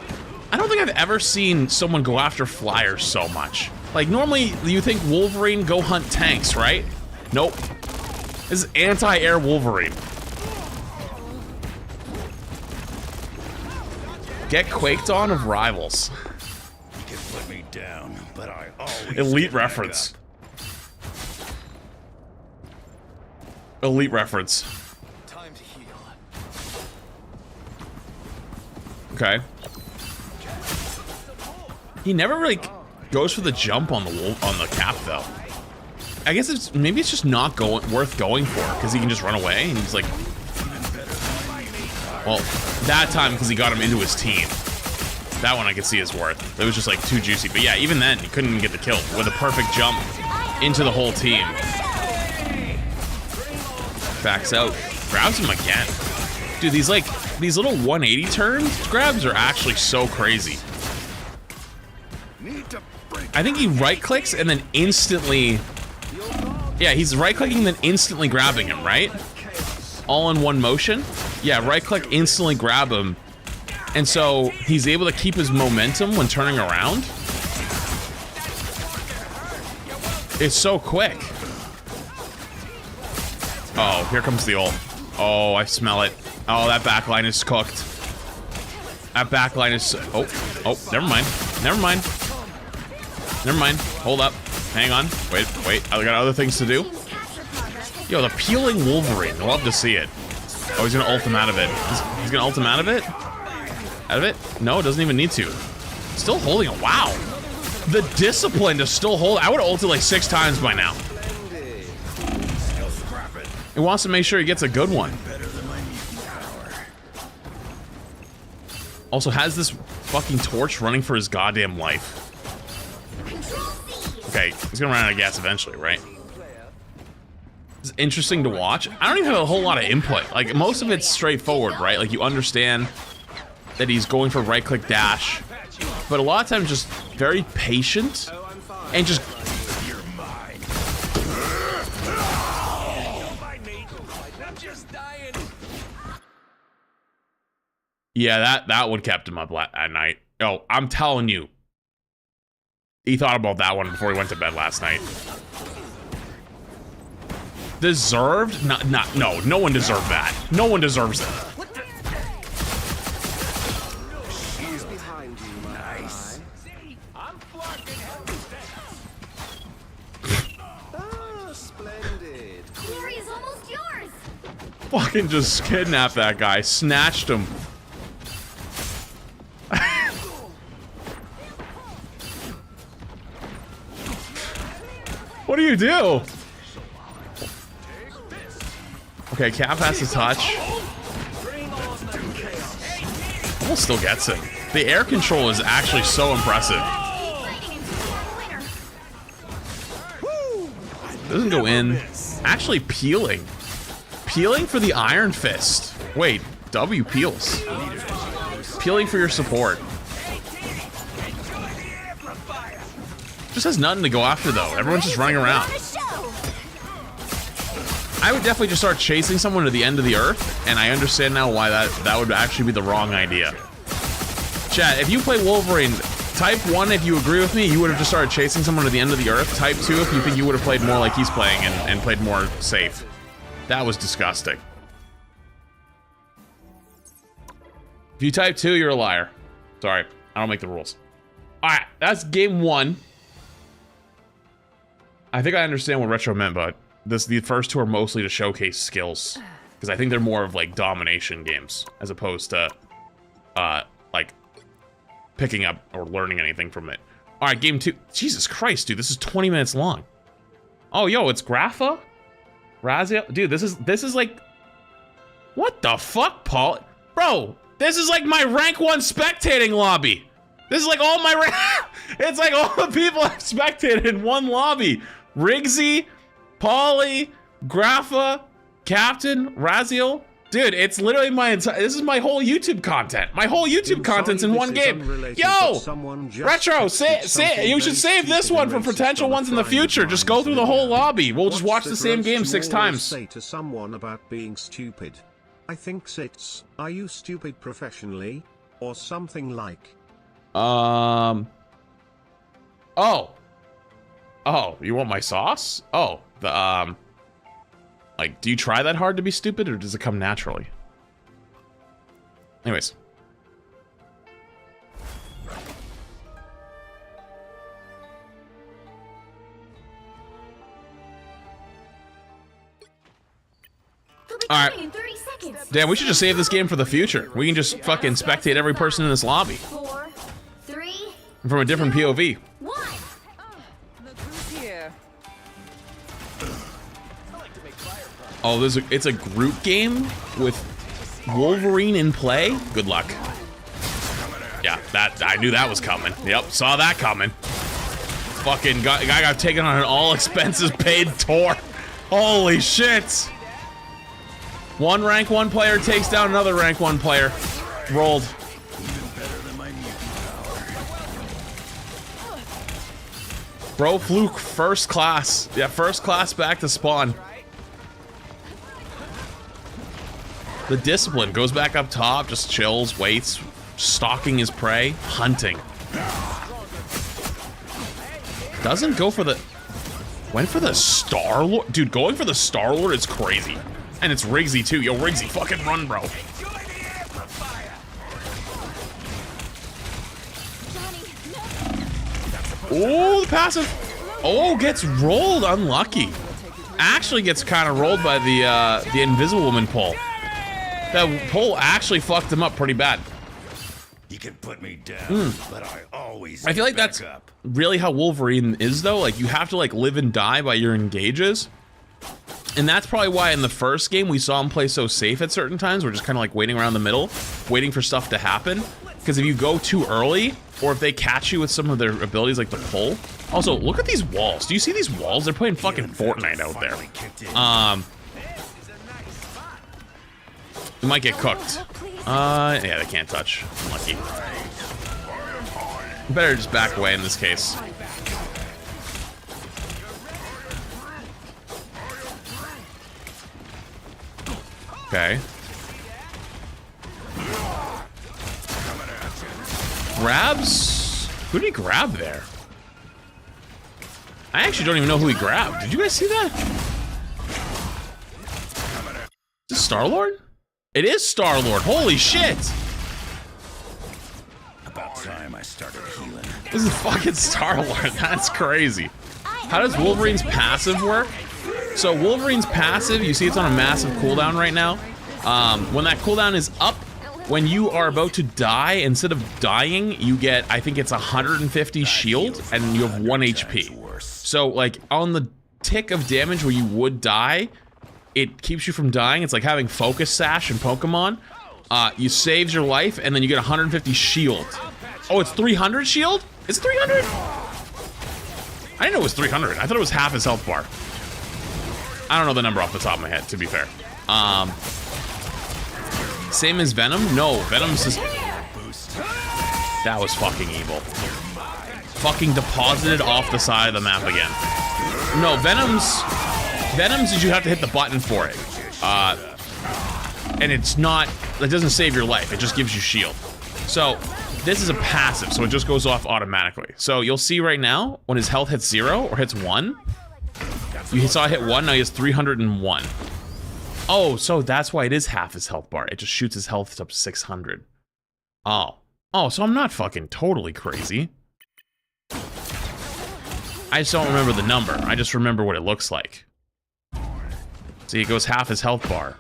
Speaker 2: I don't think I've ever seen someone go after flyers so much. Like, normally you think Wolverine go hunt tanks, right? Nope. This is anti-air Wolverine. Get quaked on of rivals.
Speaker 4: You can put me down, but I always
Speaker 2: Elite
Speaker 4: get back
Speaker 2: reference.
Speaker 4: up.
Speaker 2: Elite reference.
Speaker 4: Time to heal.
Speaker 2: Okay. He never really goes for the jump on the cap though. I guess maybe it's just not worth going for because he can just run away and he's like, well, that time because he got him into his team. That one I could see is worth. It was just like too juicy. But yeah, even then he couldn't even get the kill with a perfect jump into the whole team. Backs out, grabs him again. Dude, these little 180 turns grabs are actually so crazy. I think he right clicks and then instantly. Yeah, he's right clicking then instantly grabbing him, right? All in one motion. Yeah, right click, instantly grab him. And so he's able to keep his momentum when turning around. It's so quick. Oh, here comes the ult. Oh, I smell it. Oh, that backline is cooked. That backline is... Oh, never mind. Never mind. Never mind. Hold up. Hang on. Wait. I got other things to do. Yo, the peeling Wolverine. I love to see it. Oh, he's gonna ult him out of it. He's gonna ult him out of it? Out of it? No, it doesn't even need to. Still holding it. Wow. The discipline to still hold. I would have ulted like 6 times by now. He wants to make sure he gets a good one. Also has this fucking torch running for his goddamn life. Okay, he's gonna run out of gas eventually, right? It's interesting to watch. I don't even have a whole lot of input. Like, most of it's straightforward, right? Like, you understand that he's going for right-click dash. But a lot of times just very patient and just... Yeah, that one kept him up at night. Oh, I'm telling you. He thought about that one before he went to bed last night. Deserved? No one deserved that. No one deserves it.
Speaker 4: She's behind you, nice.
Speaker 3: Splendid. Glory is almost yours.
Speaker 2: Fucking just kidnapped that guy. Snatched him. What do you do? Okay, Cap has to touch. Almost still gets him. The air control is actually so impressive. Doesn't go in. Actually peeling. Peeling for the Iron Fist. Wait, W peels. Peeling for your support. Just has nothing to go after though. Everyone's just running around. I would definitely just start chasing someone to the end of the earth, and I understand now why that would actually be the wrong idea. Chat, if you play Wolverine, type 1 if you agree with me, you would have just started chasing someone to the end of the earth. Type 2 if you think you would have played more like he's playing and played more safe. That was disgusting. If you type 2, you're a liar. Sorry, I don't make the rules. Alright, that's game 1. I think I understand what Retro meant, but the first 2 are mostly to showcase skills. Because I think they're more of like domination games, as opposed to like picking up or learning anything from it. Alright, game 2. Jesus Christ, dude, this is 20 minutes long. Oh, yo, it's Grapha? Raziel? Dude, this is like... What the fuck, Paul? Bro, this is like my rank 1 spectating lobby. This is like all my it's like all the people I've spectated in one lobby. Riggsy, Pauly, Grapha, Captain, Raziel. Dude, it's literally my entire... This is my whole YouTube content. My whole YouTube content's in one game. Yo! Retro, you should save this one for potential ones in the future. Just go through the whole lobby. We'll just watch the same game 6 times.
Speaker 1: Say to someone about being stupid. I think it's, are you stupid professionally? Or something like...
Speaker 2: Oh, you want my sauce? Oh, like, do you try that hard to be stupid, or does it come naturally? Anyways. Alright.
Speaker 3: In 30 seconds.
Speaker 2: Damn, we should just save this game for the future. We can just fucking spectate every person in this lobby
Speaker 3: 4, 3,
Speaker 2: from a different POV.
Speaker 3: 1.
Speaker 2: Oh, it's a group game with Wolverine in play? Good luck. Yeah, I knew that was coming. Yep, saw that coming. Fucking guy got taken on an all expenses paid tour. Holy shit. One rank 1 player takes down another rank 1 player. Rolled. Bro flew first class. Yeah, first class back to spawn. The discipline goes back up top, just chills, waits, stalking his prey, hunting. Doesn't go for the... Went for the Star-Lord? Dude, going for the Star-Lord is crazy. And it's Riggsy too. Yo, Riggsy, fucking run, bro. Oh, the passive. Oh, gets rolled. Unlucky. Actually gets kind of rolled by the Invisible Woman pull. That pull actually fucked him up pretty bad.
Speaker 6: You can put me down, but I
Speaker 2: feel like that's really how Wolverine is, though. Like, you have to, like, live and die by your engages. And that's probably why in the first game we saw him play so safe at certain times. We're just kind of, like, waiting around the middle, waiting for stuff to happen. Because if you go too early, or if they catch you with some of their abilities, like the pull. Also, look at these walls. Do you see these walls? They're playing fucking Fortnite out there. You might get cooked. Yeah, they can't touch. Unlucky. Better just back away in this case. Okay. Grabs? Who did he grab there? I actually don't even know who he grabbed. Did you guys see that? Is this Star-Lord? It is Star-Lord. Holy shit!
Speaker 6: About time I started healing.
Speaker 2: This is fucking Star-Lord. That's crazy. How does Wolverine's passive work? So Wolverine's passive, you see it's on a massive cooldown right now. When that cooldown is up, when you are about to die, instead of dying, you get, I think it's 150 shield, and you have 1 HP. So, like, on the tick of damage where you would die, it keeps you from dying. It's like having Focus Sash in Pokemon. You saves your life, and then you get 150 shield. Oh, it's 300 shield? It's 300? I didn't know it was 300. I thought it was half his health bar. I don't know the number off the top of my head, to be fair. Same as Venom? No, Venom's just... That was fucking evil. Fucking deposited off the side of the map again. No, Venom's is you have to hit the button for it. And it's not... It doesn't save your life, it just gives you shield. So, this is a passive, so it just goes off automatically. So, you'll see right now, when his health hits 0 or hits 1, you saw it hit 1, now he has 301. Oh, so that's why it is half his health bar. It just shoots his health up to 600. Oh. Oh, so I'm not fucking totally crazy. I just don't remember the number. I just remember what it looks like. See, it goes half his health bar.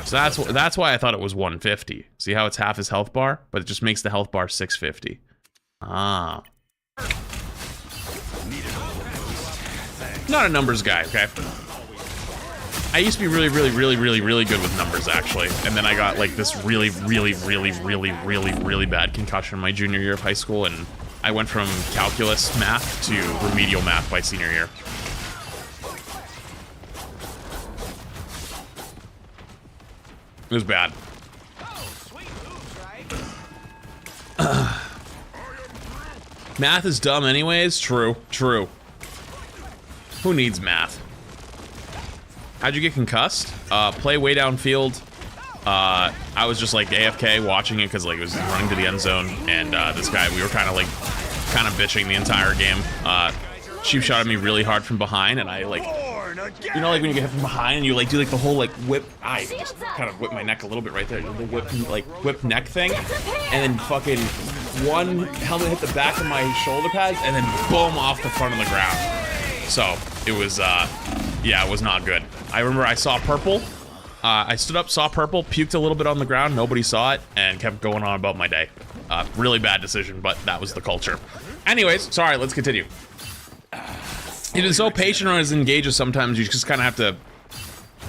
Speaker 2: So that's why I thought it was 150. See how it's half his health bar? But it just makes the health bar 650. Ah. Not a numbers guy, okay? I used to be really good with numbers, actually. And then I got, like, this really bad concussion my junior year of high school, and I went from calculus math to remedial math by senior year. It was bad. Math is dumb anyways? True. Who needs math? How'd you get concussed? Play way downfield. I was just like AFK watching it because like it was running to the end zone, and this guy, we were kind of bitching the entire game. Cheap shot at me really hard from behind, and I like, you know, like when you get hit from behind and you like do like the whole like whip. I just kind of whip my neck a little bit right there. The whip neck thing, and then fucking one helmet hit the back of my shoulder pads, and then boom off the front of the ground. So it was Yeah, it was not good. I remember I saw purple. I stood up, saw purple, puked a little bit on the ground, nobody saw it, and kept going on about my day. Really bad decision, but that was the culture. Anyways, sorry, let's continue. He's been so patient on his engages sometimes you just kind of have to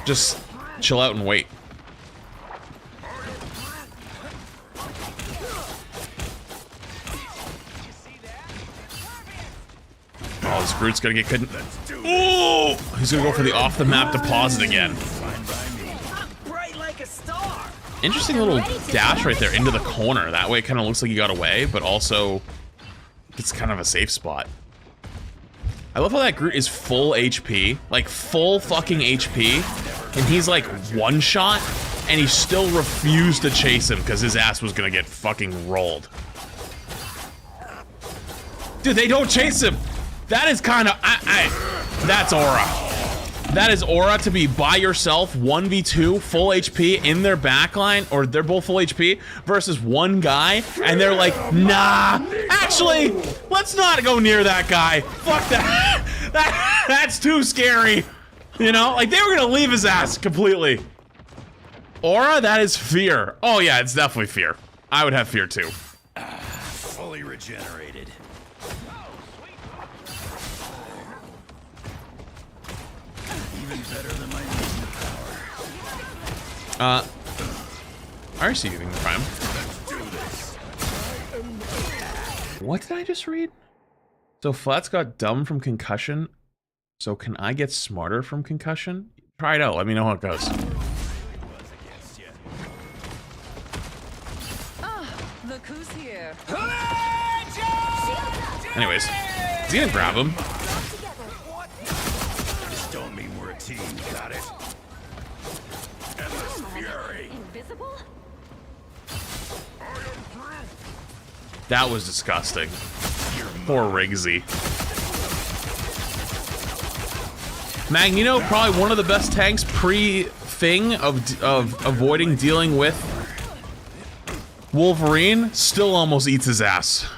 Speaker 2: just chill out and wait. Oh, this Groot's gonna get couldn't. Oh, he's gonna go for the off-the-map deposit again. Interesting little dash right there into the corner. That way it kind of looks like he got away, but also it's kind of a safe spot. I love how that Groot is full HP, like full fucking HP, and he's like one shot, and he still refused to chase him because his ass was gonna get fucking rolled. Dude, they don't chase him. That is kind of, that's aura. That is aura to be by yourself, 1v2, full HP in their backline, or they're both full HP, versus one guy, and they're like, nah, actually, let's not go near that guy. Fuck that. That's too scary. You know, like they were gonna leave his ass completely. Aura, that is fear. Oh yeah, it's definitely fear. I would have fear too.
Speaker 6: Fully regenerated. Better than my power.
Speaker 2: I receiving the prime. What did I just read? So Flats got dumb from concussion. So can I get smarter from concussion? Try it out. Let me know how it goes.
Speaker 7: Look who's here.
Speaker 2: Anyways, is he gonna grab him?
Speaker 6: Don't mean we're a team, got it? Endless fury.
Speaker 3: Invisible?
Speaker 2: That was disgusting. Poor Rigsy. Magneto, probably one of the best tanks pre-thing of avoiding dealing with Wolverine, still almost eats his ass.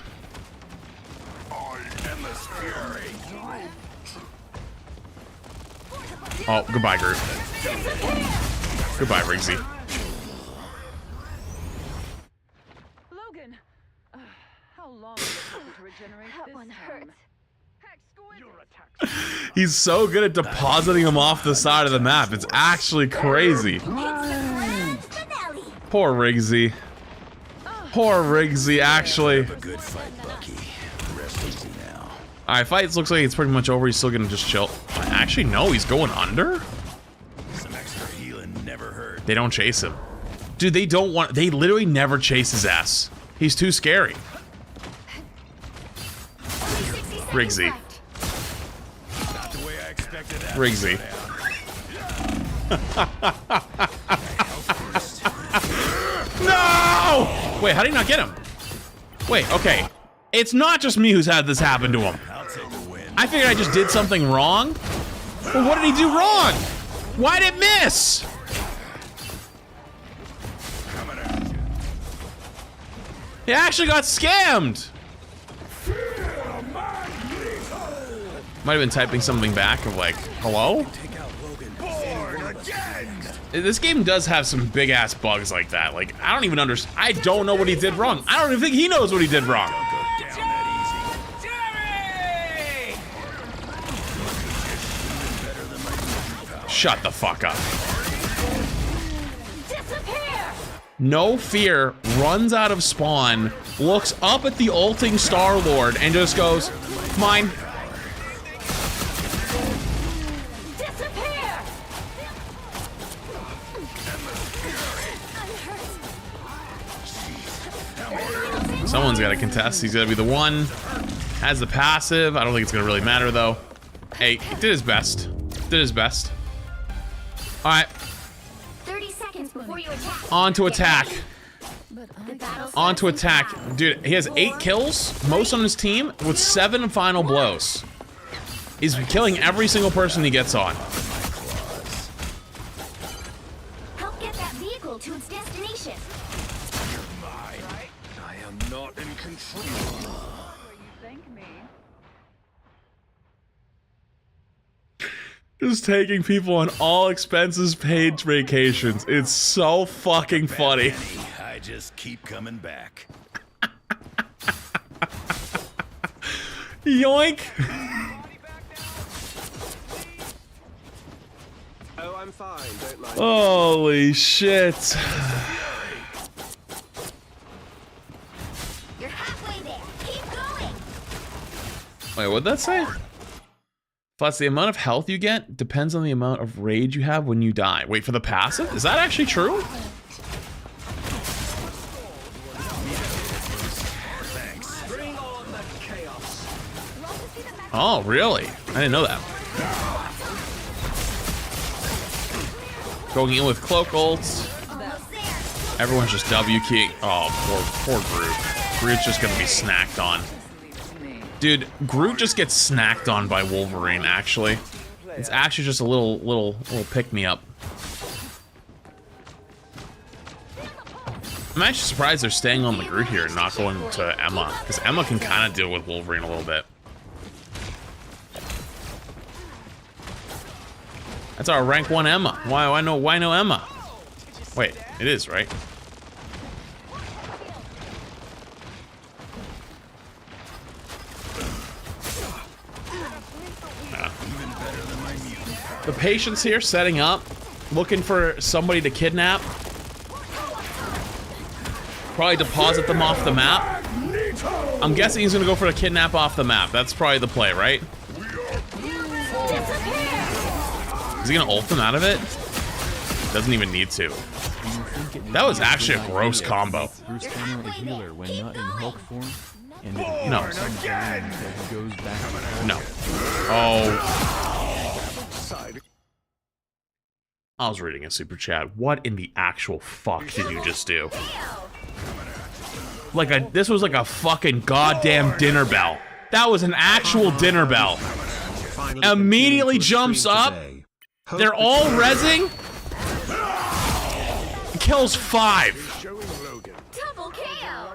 Speaker 6: Endless fury.
Speaker 2: Oh, goodbye, Groot. Goodbye, Rigsy.
Speaker 7: Logan, how long did it take to regenerate
Speaker 3: That
Speaker 7: this
Speaker 3: one
Speaker 7: time?
Speaker 3: hurt.
Speaker 2: He's so good at depositing him off the side of the map. It's actually crazy. Poor Rigsy. Poor Rigsy, actually.
Speaker 6: A good fight, Bucky. Rest easy now.
Speaker 2: Alright, fights looks like it's pretty much over. He's still gonna just chill. Actually, no, he's going under?
Speaker 6: Some extra healing never hurt.
Speaker 2: They don't chase him. Dude, they don't want. They literally never chase his ass. He's too scary. Rigsy.
Speaker 6: Not the way I expected that.
Speaker 2: Rigsy. No! Wait, how did he not get him? Wait, okay. It's not just me who's had this happen to him.
Speaker 6: I'll take the win.
Speaker 2: I figured I just did something wrong. But what did he do wrong? Why did it miss?
Speaker 6: Coming at you.
Speaker 2: He actually got scammed. Might have been typing something back of like, hello?
Speaker 6: Take out Logan. Born again.
Speaker 2: This game does have some big ass bugs like that. Like, I don't even understand. I don't know what he did wrong. I don't even think he knows what he did wrong.
Speaker 6: Don't go down that
Speaker 2: Shut the fuck up.
Speaker 3: Disappear!
Speaker 2: No fear, runs out of spawn, looks up at the ulting Star-Lord and just goes, mine.
Speaker 3: Disappear!
Speaker 2: Someone's got to contest. He's got to be the one. Has the passive. I don't think it's going to really matter, though. Hey, he did his best. Did his best. All right.
Speaker 3: 30 seconds before you attack.
Speaker 2: On to attack.
Speaker 3: The battle's
Speaker 2: On to attack. Dude, he has 8 kills, most on his team, with 7 final blows. He's killing every single person he gets on.
Speaker 3: Help get that vehicle to its destination.
Speaker 6: I am not in control.
Speaker 7: Where you thank me.
Speaker 2: Just taking people on all expenses paid vacations. It's so fucking funny.
Speaker 6: Penny, I just keep coming back.
Speaker 2: Yoink!
Speaker 4: Oh, I'm fine. Don't mind.
Speaker 2: Holy shit.
Speaker 3: You're halfway there. Keep going.
Speaker 2: Wait, what'd that say? Plus, the amount of health you get depends on the amount of rage you have when you die. Wait, for the passive? Is that actually true? Oh, really? I didn't know that. Going in with cloak ults. Everyone's just W keying. Oh, poor Groot. Groot's just gonna be snacked on. Dude, Groot just gets snacked on by Wolverine, actually. It's actually just a little pick-me-up. I'm actually surprised they're staying on the Groot here and not going to Emma, because Emma can kind of deal with Wolverine a little bit. That's our rank 1 Emma. Why no Emma? Wait, it is, right? The patient's here setting up, looking for somebody to kidnap. Probably deposit them off the map. I'm guessing he's gonna go for the kidnap off the map. That's probably the play, right? Is he gonna ult them out of it? Doesn't even need to. That was actually a gross combo.
Speaker 5: Bruce Banner a healer when not in Hulk form, and it
Speaker 2: No.
Speaker 5: appears that he goes back to Hulk.
Speaker 2: No. Oh. I was reading a super chat. What in the actual fuck did you just do? This was like a fucking goddamn dinner bell. That was an actual dinner bell. Immediately jumps up. They're all rezzing. Kills 5.
Speaker 3: Double KO.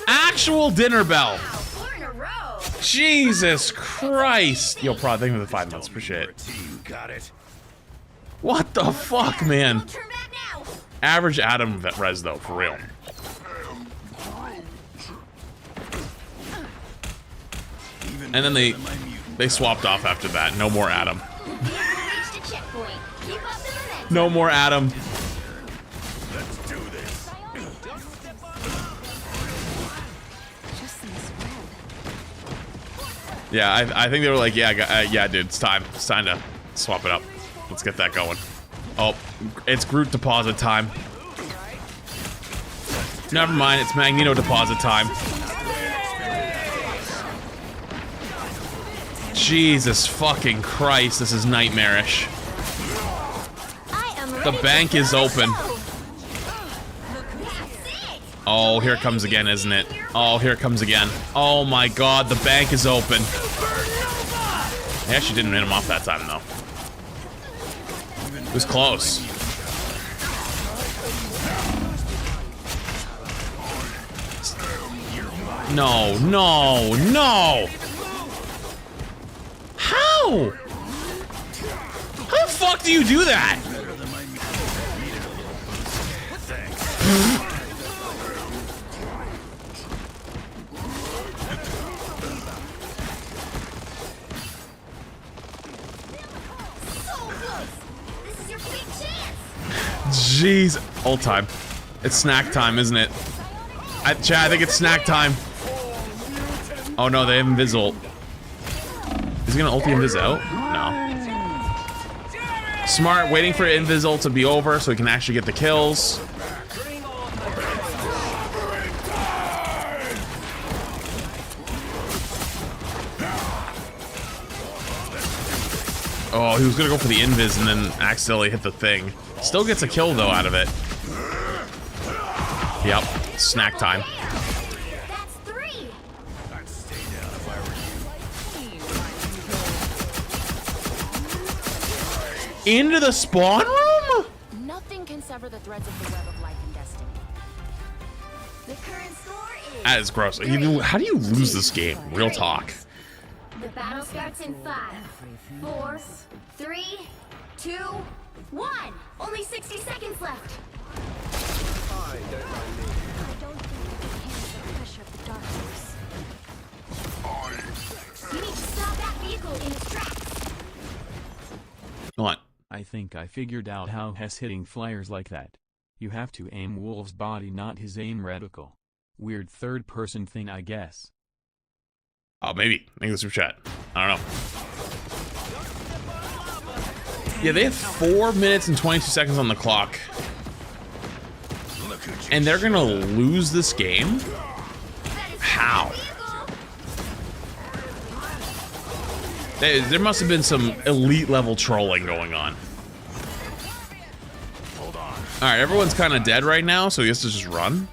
Speaker 2: Actual dinner bell.
Speaker 3: 4 in a row.
Speaker 2: Jesus Christ. Yo, Prod, thank you for the 5 months. Appreciate it.
Speaker 6: You got it.
Speaker 2: What the fuck, man?
Speaker 3: Turn back now.
Speaker 2: Average Adam res, though, for real. And then they swapped off after that. No more Adam.
Speaker 3: Reached a checkpoint. Keep up the momentum.
Speaker 2: No more Adam.
Speaker 6: Let's do this.
Speaker 2: Yeah, I think they were like, yeah, dude, it's time. It's time to swap it up. Let's get that going. Oh, it's Groot deposit time. Never mind, it's Magneto deposit time. Jesus fucking Christ, this is nightmarish. The bank is open. Oh, here it comes again, isn't it? Oh, here it comes again. Oh my god, the bank is open. He actually didn't hit him off that time, though. It was close. No, no, no! How? How the fuck do you do that? Jeez. Ult time. It's snack time, isn't it? Chad, I think it's snack time. Oh no, they have Invis ult. Is he gonna ulti Invis out? No. Smart, waiting for Invis ult to be over so he can actually get the kills. Oh, he was gonna go for the Invis and then accidentally hit the thing. Still gets a kill though out of it. Yep, snack time.
Speaker 3: That's 3.
Speaker 6: I'd stay down if I were you.
Speaker 2: Into the spawn room?
Speaker 8: Nothing can sever the threads of the web of life and destiny.
Speaker 3: The current score is
Speaker 2: That is gross. How do you lose this game? Real talk.
Speaker 3: The battle starts in 5, 4, 3, 2, 1. Only 60 seconds left.
Speaker 4: Fine, don't mind me.
Speaker 8: I don't think we can handle the pressure of the Dark Force.
Speaker 3: You need to stop that vehicle in its tracks.
Speaker 2: What?
Speaker 5: I think I figured out how Hess hitting flyers like that. You have to aim Wolf's body, not his aim reticle. Weird third-person thing, I guess.
Speaker 2: Oh, maybe. Maybe super chat. I don't know. Yeah, they have 4 minutes and 22 seconds on the clock. And they're gonna lose this game? How? There must have been some elite level trolling going on. Alright, everyone's kind of dead right now, so he has to just run.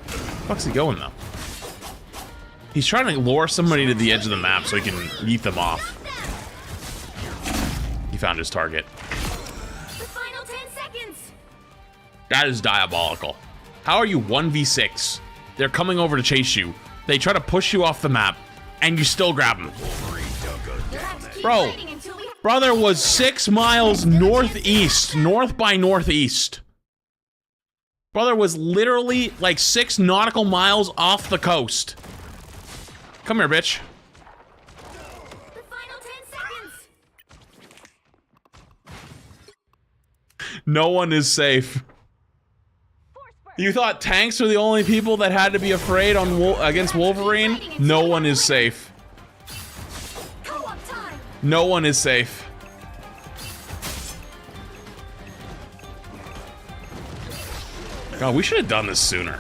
Speaker 2: Where the fuck's he going, though? He's trying to lure somebody to the edge of the map so he can yeet them off. He found his target.
Speaker 3: The final 10 seconds.
Speaker 2: That is diabolical. How are you 1v6? They're coming over to chase you. They try to push you off the map, and you still grab them.
Speaker 3: You'll have to keep
Speaker 2: Bro,
Speaker 3: fighting until we
Speaker 2: brother was 6 miles northeast, north by northeast. Brother was literally like 6 nautical miles off the coast. Come here, bitch.
Speaker 3: The final 10 seconds.
Speaker 2: No one is safe. You thought tanks were the only people that had to be afraid on against Wolverine? No one is safe.
Speaker 3: Co-op time.
Speaker 2: No one is safe. God, we should have done this sooner.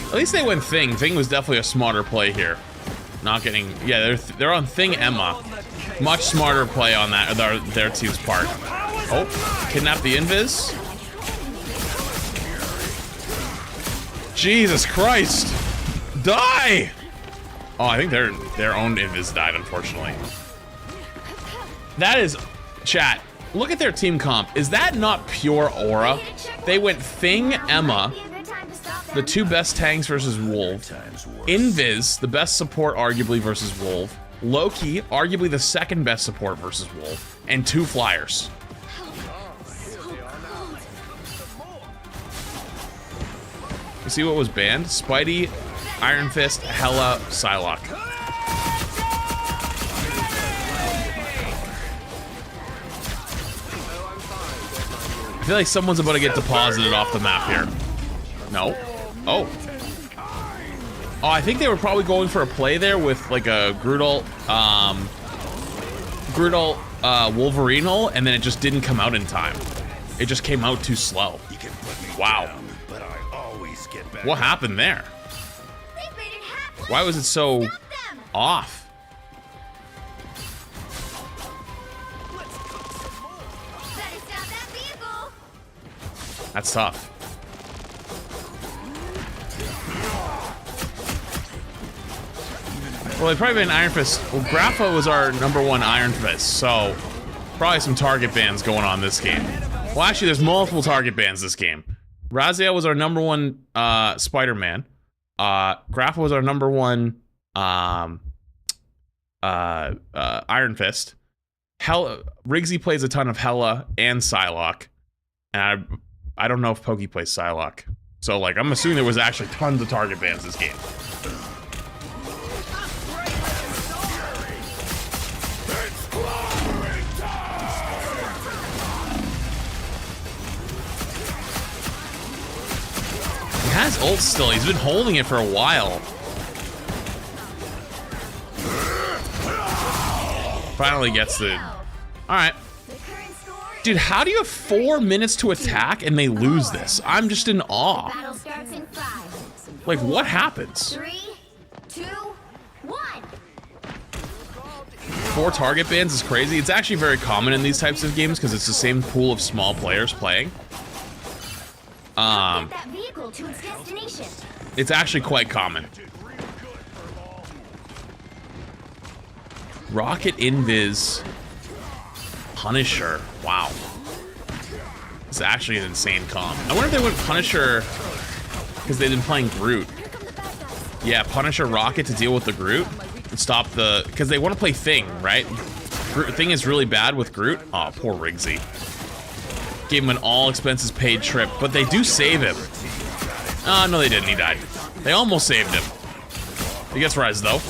Speaker 2: At least they went Thing. Thing was definitely a smarter play here. Not getting... Yeah, they're on Thing Emma. Much smarter play on that, their team's part. Oh, kidnap the Invis. Jesus Christ. Die! Oh, I think their own Invis died, unfortunately. That is... Chat, look at their team comp. Is that not pure aura? They went Thing Emma... The 2 best tanks versus Wolf. Invis, the best support arguably versus Wolf. Loki, arguably the 2nd best support versus Wolf. And 2 flyers. You see what was banned? Spidey, Iron Fist, Hela, Psylocke. I feel like someone's about to get deposited off the map here. No. Oh. Oh, I think they were probably going for a play there with like a Grudal Wolverine hole, and then it just didn't come out in time. It just came out too slow. Wow. What happened there? Why was it so off? That's tough. Well, they probably been Iron Fist. Well, Grapha was our #1 Iron Fist, so probably some target bans going on this game. Well, actually, there's multiple target bans this game. Raziel was our #1 Spider-Man. Grapha was our #1 Iron Fist. Riggsy plays a ton of Hela and Psylocke, and I don't know if Pokey plays Psylocke. So, like, I'm assuming there was actually tons of target bans this game. He has ult still. He's been holding it for a while. Finally gets the... Alright. Dude, how do you have 4 minutes to attack and they lose this? I'm just in awe.
Speaker 3: Battle starts in 5.
Speaker 2: Like, what happens?
Speaker 3: 3, 2, 1.
Speaker 2: 4 target bans is crazy. It's actually very common in these types of games because it's the same pool of small players playing.
Speaker 3: Get that vehicle to its destination.
Speaker 2: It's actually quite common. Rocket Invis Punisher. Wow. It's actually an insane comp. I wonder if they went Punisher because they've been playing Groot. Yeah, Punisher Rocket to deal with the Groot and stop the... Because they want to play Thing, right? Thing is really bad with Groot. Aw, poor Rigsy. Gave him an all-expenses-paid trip, but they do save him. No, they didn't. He died. They almost saved him. He gets res, though.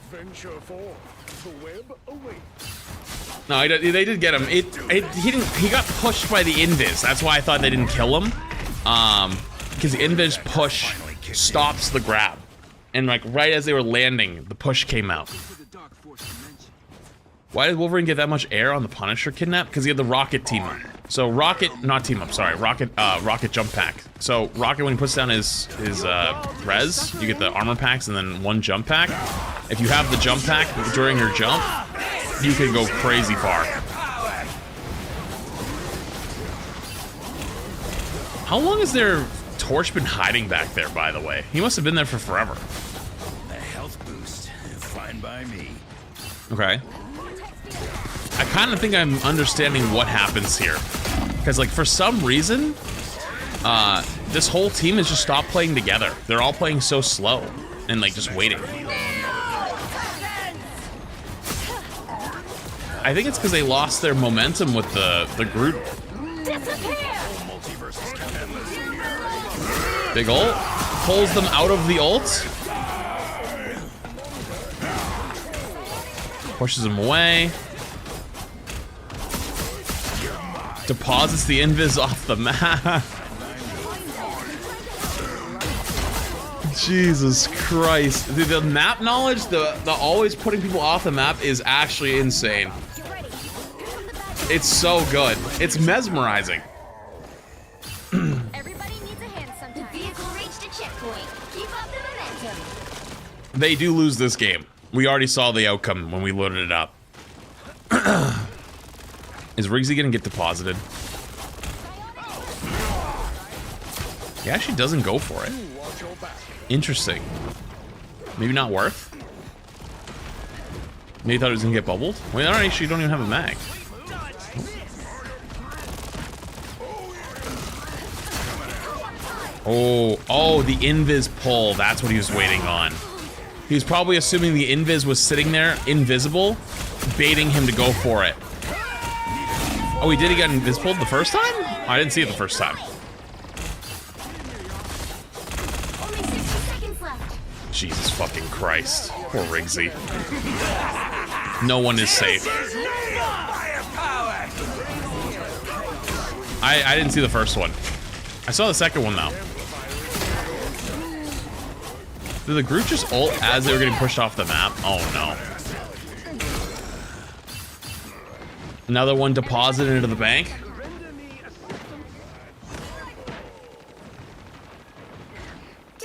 Speaker 4: Venture forth. The web awaits.
Speaker 2: No, they did get him. He got pushed by the Invis. That's why I thought they didn't kill him. Because the Invis push stops the grab. And like right as they were landing, the push came out. Why did Wolverine get that much air on the Punisher kidnap? Because he had the Rocket team up. So Rocket jump pack. So Rocket, when he puts down his res, you get the armor packs and then one jump pack. If you have the jump pack during your jump, you can go crazy far. How long has their Torch been hiding back there, by the way? He must have been there for forever.
Speaker 6: A health boost. Fine by me.
Speaker 2: Okay. I kind of think I'm understanding what happens here. Because, like, for some reason, this whole team has just stopped playing together. They're all playing so slow and, like, just waiting. I think it's because they lost their momentum with the Groot. Big ult. Pulls them out of the ult. Pushes them away. Deposits the invis off the map. Jesus Christ. Dude, the map knowledge, the always putting people off the map is actually insane. It's so good. It's mesmerizing.
Speaker 3: Everybody needs a hand sometimes. The vehicle reached a checkpoint. Keep up the momentum.
Speaker 2: They do lose this game. We already saw the outcome when we loaded it up. Is Rigsy gonna get deposited? He actually doesn't go for it. Interesting. Maybe not worth? Maybe he thought he was gonna get bubbled? Wait, I actually don't even have a mag. Oh, the invis pull. That's what he was waiting on. He was probably assuming the invis was sitting there, invisible, baiting him to go for it. Oh, he did get invis pulled the first time? Oh, I didn't see it the first time.
Speaker 3: Only 60 seconds left.
Speaker 2: Jesus fucking Christ. Poor Rigsy. No one is safe. I didn't see the first one. I saw the second one though. Did the Groot just ult as they were getting pushed off the map? Oh no. Another one deposited into the bank.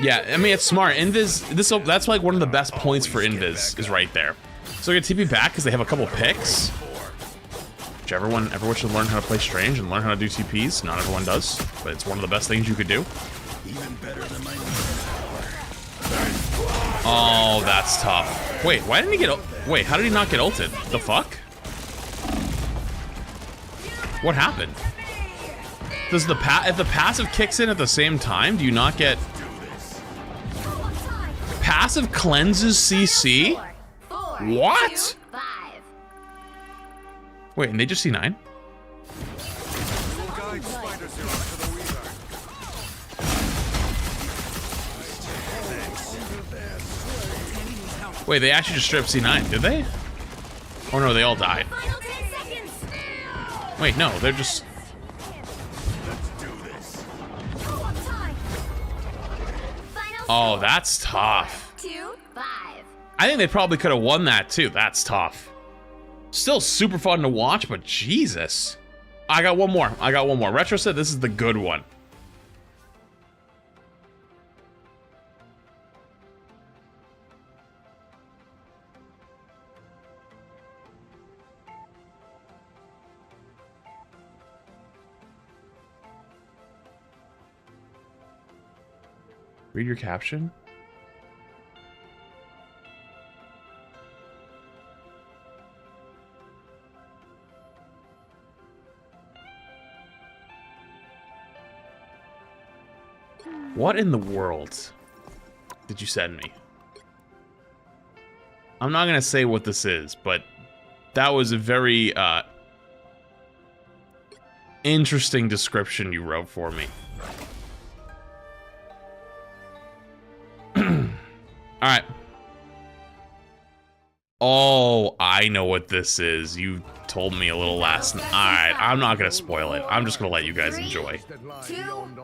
Speaker 2: Yeah, I mean, it's smart. Invis, that's like one of the best points for Invis is right there. So they're gonna TP back because they have a couple picks. Which everyone should learn how to play Strange and learn how to do TPs. Not everyone does, but it's one of the best things you could do.
Speaker 6: Even better than my
Speaker 2: Oh, that's tough. Wait, why didn't he get... Wait, how did he not get ulted? The fuck? What happened? Does the if the passive kicks in at the same time, do you not get... Passive cleanses CC? What? Wait, and they just C9? Wait, they actually just stripped C9, did they? Oh no, they all died. Wait, no, they're just... Oh, that's tough.
Speaker 3: 2-5.
Speaker 2: I think they probably could have won that too. That's tough. Still super fun to watch, but Jesus. I got one more. Retro said this is the good one. Read your caption. What in the world did you send me? I'm not gonna say what this is, but that was a very interesting description you wrote for me. Alright. Oh, I know what this is. You told me a little last night. Alright, I'm not gonna spoil it. I'm just gonna let you guys enjoy.
Speaker 3: 2, 1.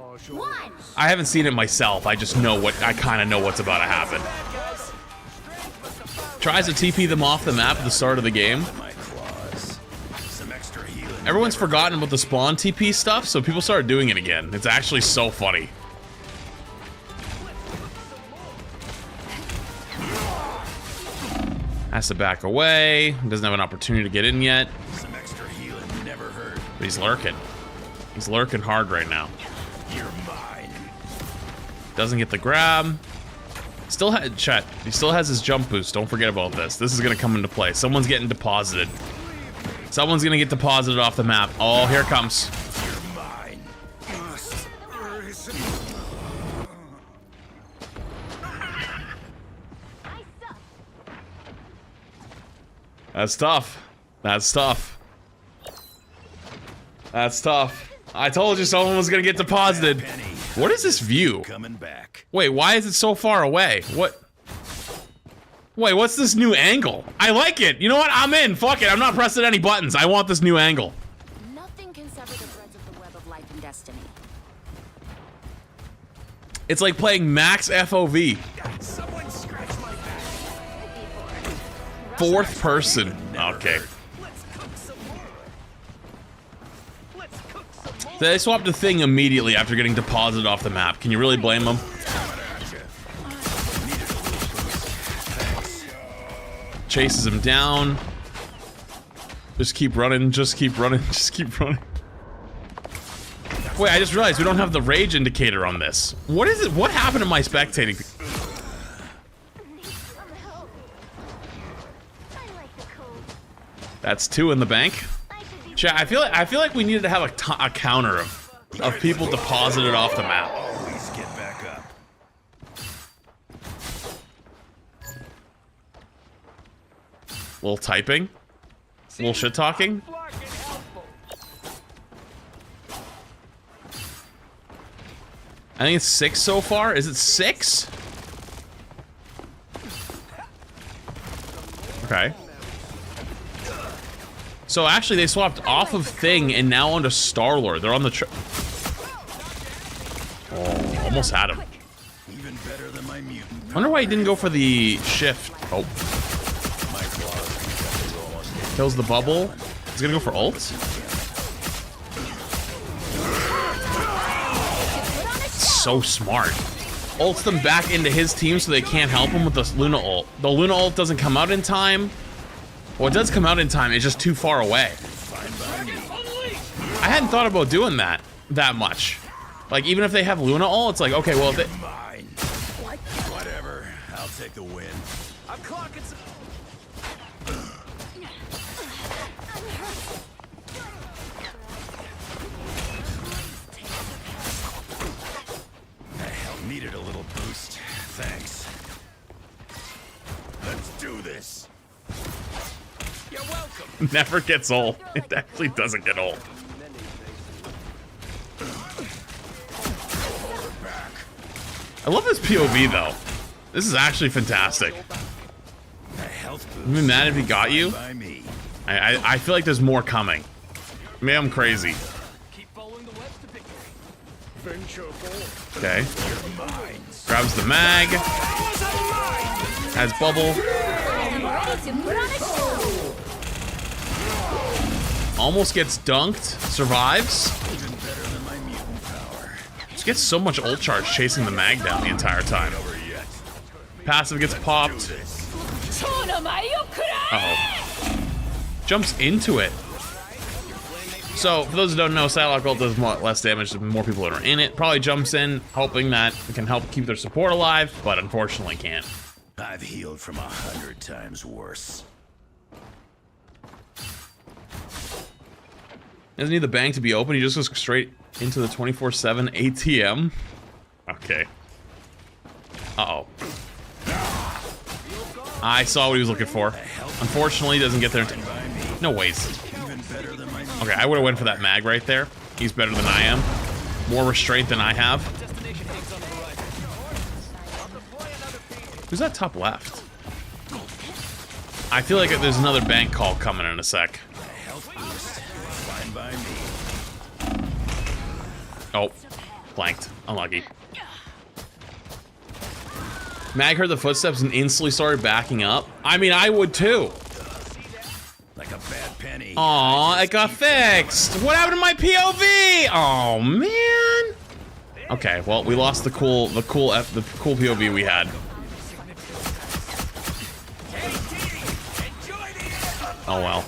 Speaker 2: I haven't seen it myself. I just know what I kind of know what's about to happen. Tries to TP them off the map at the start of the game. Everyone's forgotten about the spawn TP stuff, so people started doing it again. It's actually so funny. Has to back away. Doesn't have an opportunity to get in yet.
Speaker 6: Some extra healing never hurt.
Speaker 2: But he's lurking. He's lurking hard right now.
Speaker 6: You're mine.
Speaker 2: Doesn't get the grab. Still had chat. He still has his jump boost. Don't forget about this. This is gonna come into play. Someone's getting deposited. Someone's gonna get deposited off the map. Oh, here it comes.
Speaker 6: You're mine.
Speaker 2: That's tough. That's tough. That's tough. I told you someone was gonna get deposited. What is this view?
Speaker 6: Coming back.
Speaker 2: Wait, why is it so far away? What? Wait, what's this new angle? I like it. You know what? I'm in. Fuck it. I'm not pressing any buttons. I want this new angle.
Speaker 3: Nothing can sever the threads of the web of life and destiny.
Speaker 2: It's like playing max FOV.
Speaker 4: Someone scratch my back.
Speaker 2: Fourth person. Okay.
Speaker 4: Let's cook some more. Let's cook some more.
Speaker 2: They swapped the thing immediately after getting deposited off the map. Can you really blame them? Chases him down. Just keep running, just keep running, just keep running. Wait, I just realized we don't have the rage indicator on this. What is it? What happened to my spectating? That's 2 in the bank. Chat, I feel like we needed to have a counter of people deposited off the map.
Speaker 6: Always get back up.
Speaker 2: Little typing, little shit talking. I think it's 6 so far. Is it 6? Okay. So actually, they swapped off of Thing and now onto Star-Lord. They're on the oh, almost had him.
Speaker 6: Even better than my mutant.
Speaker 2: I wonder why he didn't go for the shift. Oh. Kills the bubble. He's gonna go for ult. So smart. Ults them back into his team so they can't help him with the Luna ult. The Luna ult doesn't come out in time. Well, it does come out in time. It's just too far away. I hadn't thought about doing that much. Like, even if they have Luna ult, it's like, okay, well, they...
Speaker 6: Mine. Whatever. I'll take the win.
Speaker 4: I'm clocking some.
Speaker 6: The hell needed a little boost. Thanks. Let's do this.
Speaker 4: You're welcome.
Speaker 2: Never gets old. It actually doesn't get old. I love this POV, though. This is actually fantastic.
Speaker 6: A health boost.
Speaker 2: I'd be mad if he got you.
Speaker 6: By me.
Speaker 2: I feel like there's more coming. Maybe I'm crazy.
Speaker 4: Keep following the webs to victory. Venture forward.
Speaker 2: Okay. Grabs the mag. Has bubble.
Speaker 3: I'm ready to put on a show.
Speaker 2: Almost gets dunked. Survives.
Speaker 6: Even better than my mutant power.
Speaker 2: Just gets so much ult charge chasing the mag down the entire time.
Speaker 6: Over yet.
Speaker 2: Passive gets popped. Uh-oh. Jumps into it. So, for those who don't know, Psylocke ult does less damage to more people that are in it. Probably jumps in, hoping that it can help keep their support alive, but unfortunately can't.
Speaker 6: I've healed from 100 times worse.
Speaker 2: Doesn't need the bank to be open, he just goes straight into the 24/7 ATM. Okay. Uh-oh. I saw what he was looking for. Unfortunately, he doesn't get there. No ways. Okay, I would have went for that mag right there. He's better than I am. More restraint than I have. Who's that top left? I feel like there's another bank call coming in a sec. Oh, flanked. Unlucky. Mag heard the footsteps and instantly started backing up. I mean, I would too.
Speaker 6: Like a bad penny.
Speaker 2: Aw, it got fixed. What happened to my POV? Oh man. Okay, well, we lost the cool POV we had. Oh well.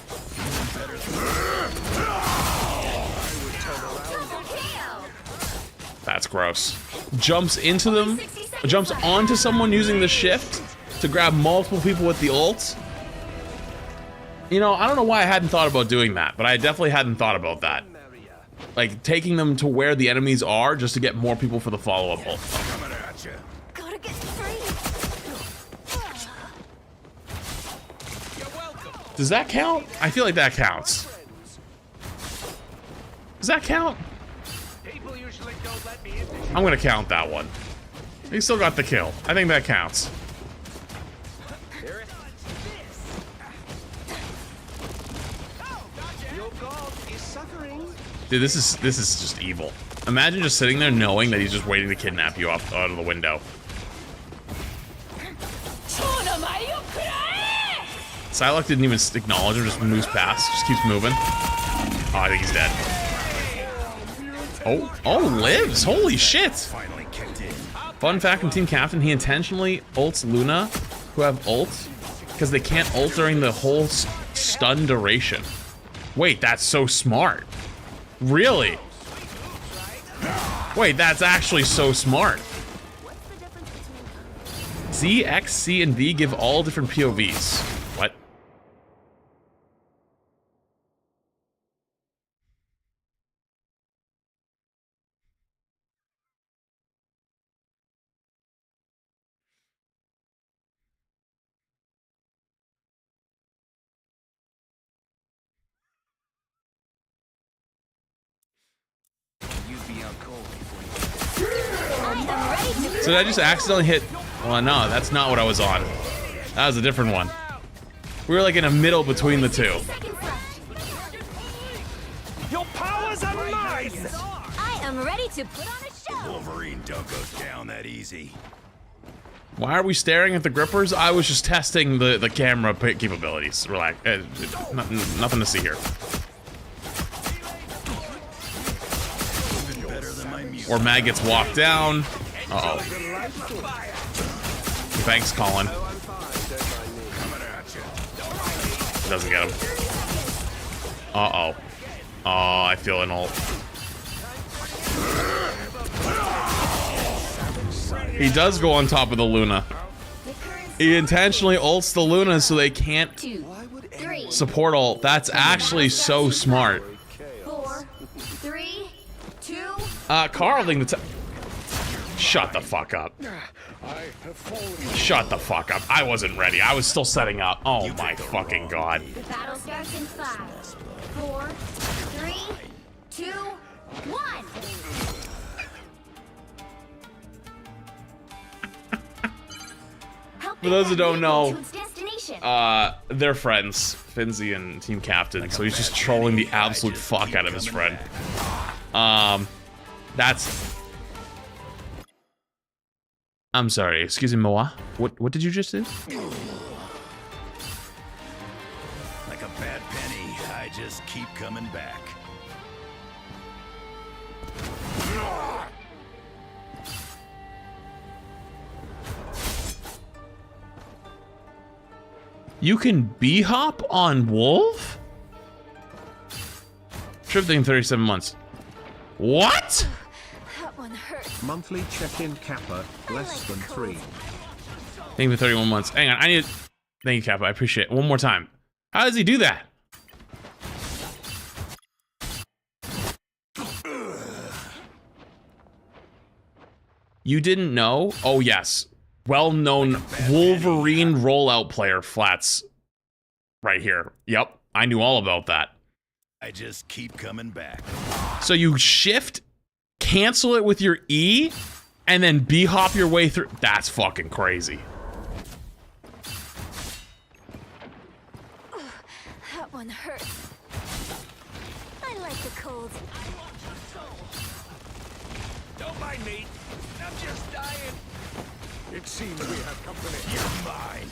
Speaker 2: That's gross. Jumps into them, jumps onto someone using the shift to grab multiple people with the ult. You know, I don't know why I hadn't thought about doing that, but I definitely hadn't thought about that. Like, taking them to where the enemies are just to get more people for the follow-up ult.
Speaker 8: Gotta get free.
Speaker 2: Does that count? I feel like that counts. Does that count? I'm gonna count that one. He still got the kill. I think that counts. Dude, this is just evil. Imagine just sitting there knowing that he's just waiting to kidnap you out of the window. Psylocke didn't even acknowledge him, just moves past, just keeps moving. Oh, I think he's dead. Oh, lives! Holy shit! Fun fact from Team Captain, he intentionally ults Luna, who have ult, because they can't ult during the whole stun duration. Wait, that's so smart. Really? Wait, that's actually so smart. Z, X, C, and V give all different POVs. What? So did I just accidentally hit? Well, no, that's not what I was on. That was a different one. We were like in a middle between the two.
Speaker 4: Your powers are mine!
Speaker 3: I am ready to put on a show.
Speaker 6: Wolverine don't go down that easy.
Speaker 2: Why are we staring at the grippers? I was just testing the camera capabilities. Relax. Nothing to see here. Or Mag gets walked down. Uh-oh. Thanks, Colin. Doesn't get him. Uh-oh. Oh, I feel an ult. He does go on top of the Luna. He intentionally ults the Luna so they can't support ult. That's actually so smart.
Speaker 3: 4, 3, 2.
Speaker 2: Carl, shut the fuck up. Shut the fuck up. I wasn't ready. I was still setting up. Oh my fucking god.
Speaker 3: The battle starts in 5, 4, 3, 2, 1.
Speaker 2: For those who don't know, they're friends, Finzi and Team Captain, so he's just trolling the absolute fuck out of his friend. That's... I'm sorry, excuse me, Moa. What did you just do?
Speaker 6: Like a bad penny, I just keep coming back.
Speaker 2: You can B-hop on Wolf? Shifting 37 months. What?
Speaker 8: That one hurts.
Speaker 1: Monthly check-in Kappa, less than 3.
Speaker 2: Thank you for 31 months. Hang on, I need... Thank you, Kappa. I appreciate it. One more time. How does he do that? You didn't know? Oh, yes. Well-known Wolverine rollout player, Flats. Right here. Yep, I knew all about that.
Speaker 6: I just keep coming back.
Speaker 2: So you shift, cancel it with your E, and then B-hop your way through. That's fucking crazy.
Speaker 8: That one hurts. I like the cold.
Speaker 4: Don't mind me. I'm just dying. It seems we have company.
Speaker 6: You're mine.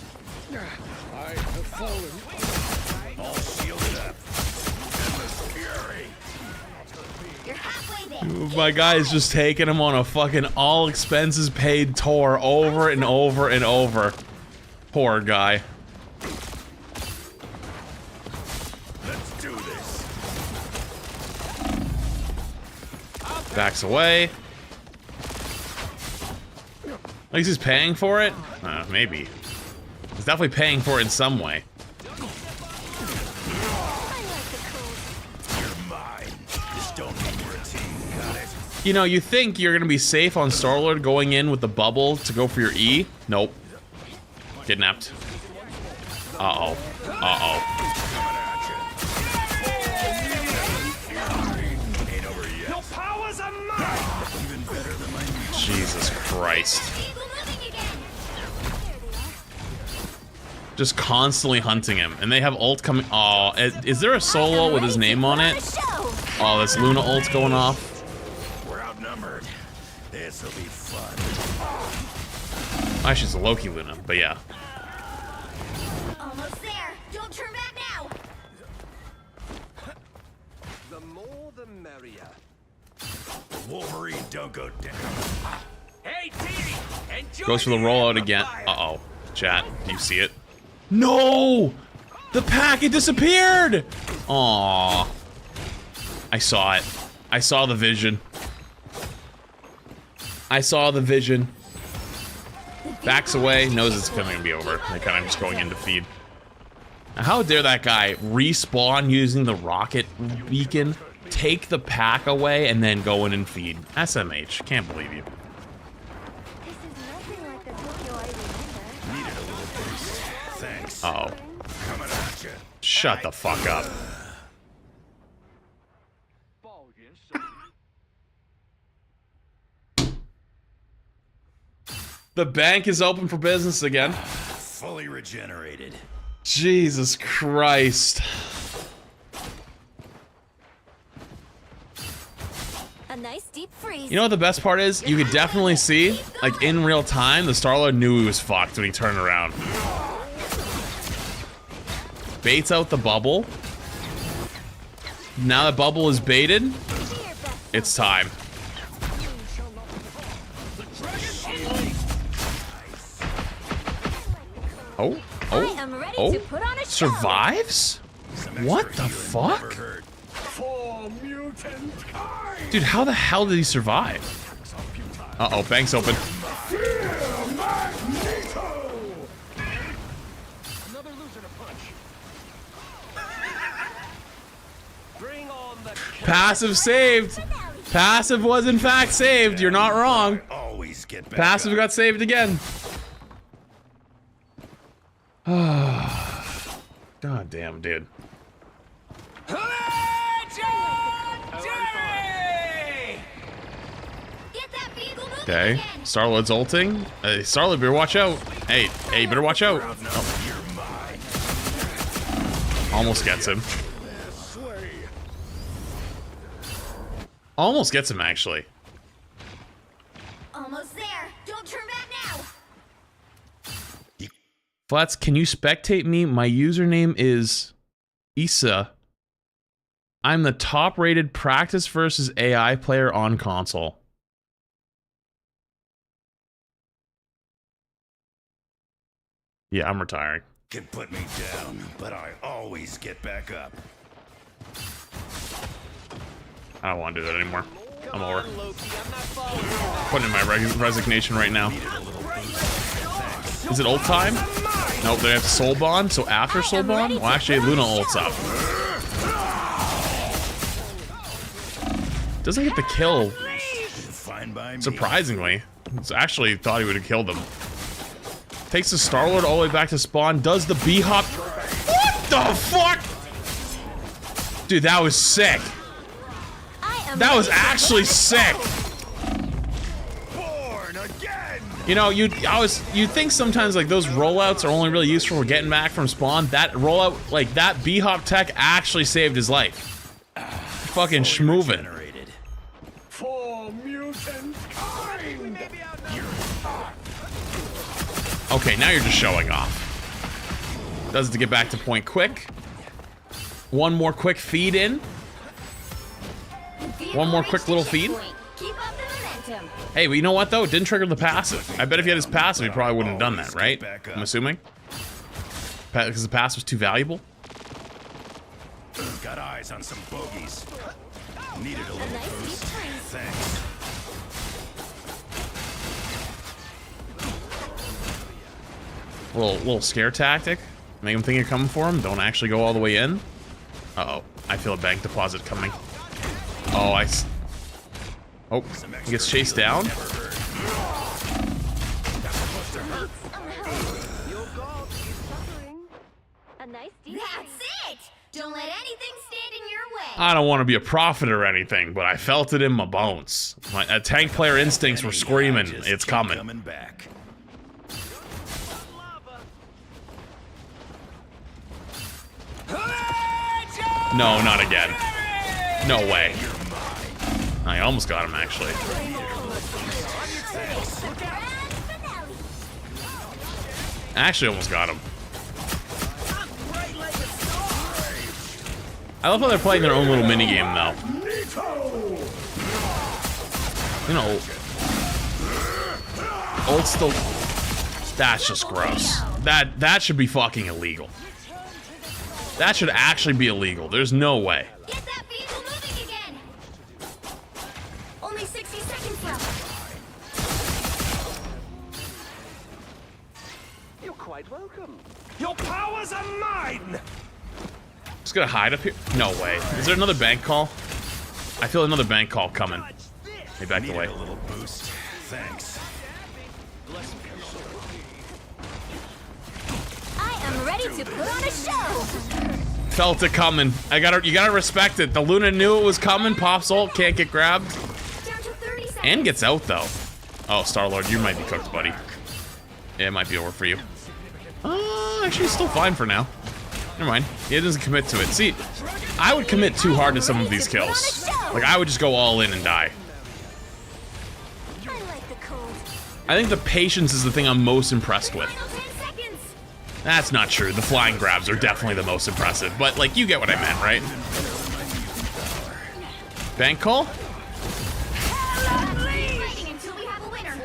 Speaker 4: I have fallen.
Speaker 6: All shielded up. Endless fury.
Speaker 3: You're halfway there.
Speaker 2: My guy is just taking him on a fucking all expenses paid tour over and over and over. Poor guy.
Speaker 6: Let's do this.
Speaker 2: Backs away. At least he's paying for it? Maybe. He's definitely paying for it in some way.
Speaker 6: You're mine. Just don't mean we're a team. Got it.
Speaker 2: You know, you think you're gonna be safe on Star-Lord going in with the bubble to go for your E? Nope. Kidnapped. Uh-oh. Uh-oh.
Speaker 6: Ain't over yet.
Speaker 4: Your powers are mine.
Speaker 6: Even better than my new.
Speaker 2: Jesus Christ.
Speaker 3: People moving again.
Speaker 2: Just constantly hunting him. And they have ult coming. Oh, is there a solo with his name on it? Oh, this Luna ult going off.
Speaker 6: We're outnumbered. This'll be fun.
Speaker 2: Actually, it's a Loki Luna, but yeah.
Speaker 3: Almost there. Don't turn back now.
Speaker 4: The more the merrier.
Speaker 6: Wolverine, don't go down.
Speaker 4: Hey, T! Enjoy
Speaker 2: Goes for the
Speaker 4: the
Speaker 2: rollout again.
Speaker 4: fire.
Speaker 2: Uh-oh. Chat, do you see it? No! The packet disappeared! Aww. I saw it. I saw the vision. I saw the vision. Backs away, knows it's gonna be over. They're kind of just going into feed. Now, how dare that guy respawn using the rocket beacon, take the pack away, and then go in and feed? SMH, can't believe you.
Speaker 8: This is nothing like the Tokyo I remember.
Speaker 6: Needed a little boost. Thanks.
Speaker 2: Uh-oh.
Speaker 6: Coming at you.
Speaker 2: Shut the fuck up.
Speaker 4: Ball, yes.
Speaker 2: The bank is open for business again.
Speaker 6: Fully regenerated.
Speaker 2: Jesus Christ.
Speaker 8: A nice deep freeze.
Speaker 2: You know what the best part is? You could definitely see, like in real time, the Star-Lord knew he was fucked when he turned around. Baits out the bubble. Now that bubble is baited, it's time. Oh,
Speaker 8: I am ready
Speaker 2: oh,
Speaker 8: to put on a show.
Speaker 2: survives? What the fuck?
Speaker 4: For mutant kind.
Speaker 2: Dude, how the hell did he survive? Uh-oh, bank's open.
Speaker 4: Another losing a punch. Bring on the
Speaker 2: Passive saved. Passive was in fact saved. You're not wrong.
Speaker 6: Always get back
Speaker 2: Passive
Speaker 6: up.
Speaker 2: got saved again. God damn, dude.
Speaker 3: Get that vehicle moving
Speaker 2: Okay,
Speaker 3: again.
Speaker 2: Star-Lord's ulting. Star-Lord, better watch out. Hey, you better watch out. Oh,
Speaker 6: You're mine.
Speaker 2: almost gets him. Almost gets him, actually.
Speaker 3: Almost there. Don't turn back now.
Speaker 2: Flats, can you spectate me? My username is Issa. I'm the top-rated practice versus AI player on console. Yeah, I'm retiring.
Speaker 6: Can put me down, but I always get back up.
Speaker 2: I don't want to do that anymore. I'm over. Putting in my resignation right now. Is it ult time? Nope, they have soul bond, so after soul bond? Well, actually, Luna ults up. Doesn't get the kill. Surprisingly. It's actually thought he would have killed him. Takes the Star-Lord all the way back to spawn, does the B-hop. What the fuck? Dude, that was sick. That was actually sick. You know, you'd think sometimes like those rollouts are only really useful for getting back from spawn. That rollout, like that B-hop tech actually saved his life. Fucking schmoovin'. Okay, now you're just showing off. Does it to get back to point quick. One more quick feed in. One more quick little feed. Hey, but you know what though? It didn't trigger the passive. I bet if he had his passive, he probably wouldn't have done that, right? I'm assuming. Because the passive was too valuable.
Speaker 6: Got eyes on some bogeys. Needed a little boost. Thanks.
Speaker 2: Little scare tactic. Make him think you're coming for him. Don't actually go all the way in. Uh-oh. I feel a bank deposit coming. Oh, oh, he gets chased down.
Speaker 3: That's it! Don't let anything stand in your way.
Speaker 2: I don't want to be a prophet or anything, but I felt it in my bones. My tank player instincts were screaming, it's coming. No, not again. No way. I almost got him, actually. Actually, almost got him. I love how they're playing their own little minigame, though. You know, old still. That's just gross. That should be fucking illegal. That should actually be illegal. There's no way.
Speaker 3: Get that vehicle moving again. Only 60 seconds left.
Speaker 4: You're quite welcome. Your powers are mine.
Speaker 2: Just gonna hide up here. No way. Is there another bank call? I feel another bank call coming. Hey, back the way.
Speaker 6: A little boost. Thanks.
Speaker 8: I am ready to put on a show.
Speaker 2: Felt it coming. You gotta respect it. The Luna knew it was coming. Pops ult, can't get grabbed.
Speaker 3: Down to 30 seconds.
Speaker 2: And gets out though. Oh, Star-Lord, you might be cooked, buddy. Yeah, it might be over for you. Actually, it's still fine for now. Never mind. He doesn't commit to it. See, I would commit too hard to some of these kills. Like, I would just go all in and die.
Speaker 8: I like the cold.
Speaker 2: I think the patience is the thing I'm most impressed with.
Speaker 3: Final 10 seconds.
Speaker 2: That's not true. The flying grabs are definitely the most impressive. But, like, you get what I meant, right? Bank call?
Speaker 3: Fighting until we have a winner.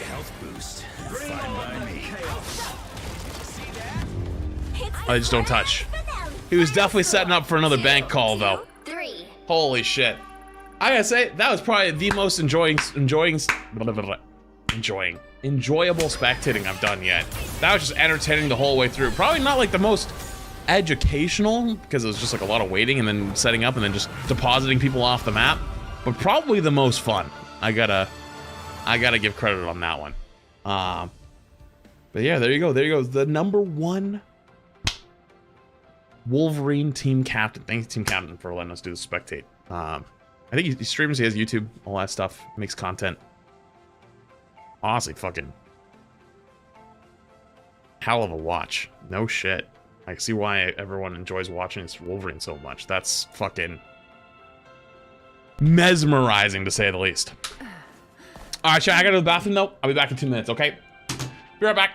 Speaker 6: Health boost. Fine by me.
Speaker 2: I just don't touch. He was definitely setting up for another bank call, though.
Speaker 3: 3.
Speaker 2: Holy shit. I gotta say, that was probably the most enjoyable spectating I've done yet. That was just entertaining the whole way through. Probably not like the most educational, because it was just like a lot of waiting and then setting up and then just depositing people off the map, but probably the most fun. I gotta give credit on that one. But yeah, there you go. There you go. The #1 Wolverine team captain. Thanks, team captain, for letting us do the spectate. I think he streams, he has YouTube, all that stuff, makes content. Honestly, fucking hell of a watch. No shit. I see why everyone enjoys watching this Wolverine so much. That's fucking mesmerizing, to say the least. All right, I gotta go to the bathroom though. I'll be back in 2 minutes, okay? Be right back.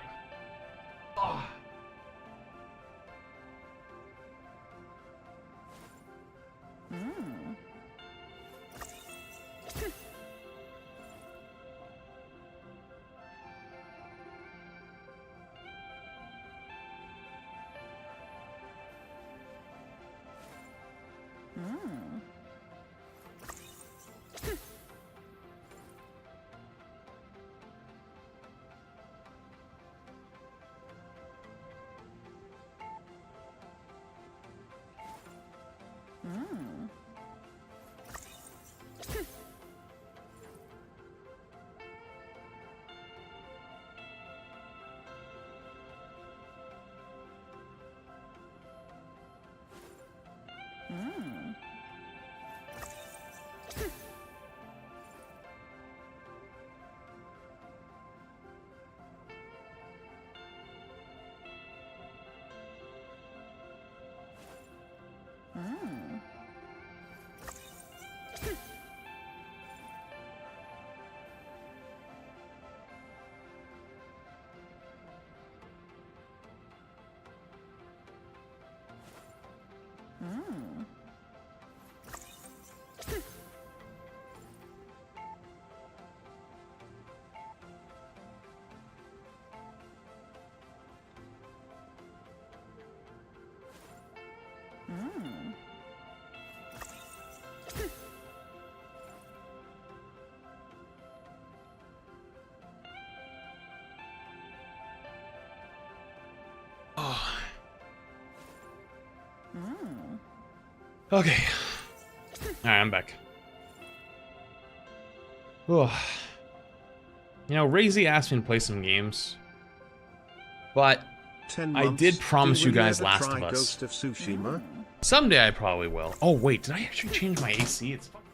Speaker 2: Okay. Alright, I'm back. Ugh. You know, Razy asked me to play some games. But
Speaker 1: 10
Speaker 2: I
Speaker 1: months.
Speaker 2: did promise you
Speaker 1: Will
Speaker 2: guys
Speaker 1: ever
Speaker 2: Last
Speaker 1: try
Speaker 2: of Us.
Speaker 1: Ghost of Tsushima?
Speaker 2: Someday I probably will. Oh wait, did I actually change my AC? It's fucking...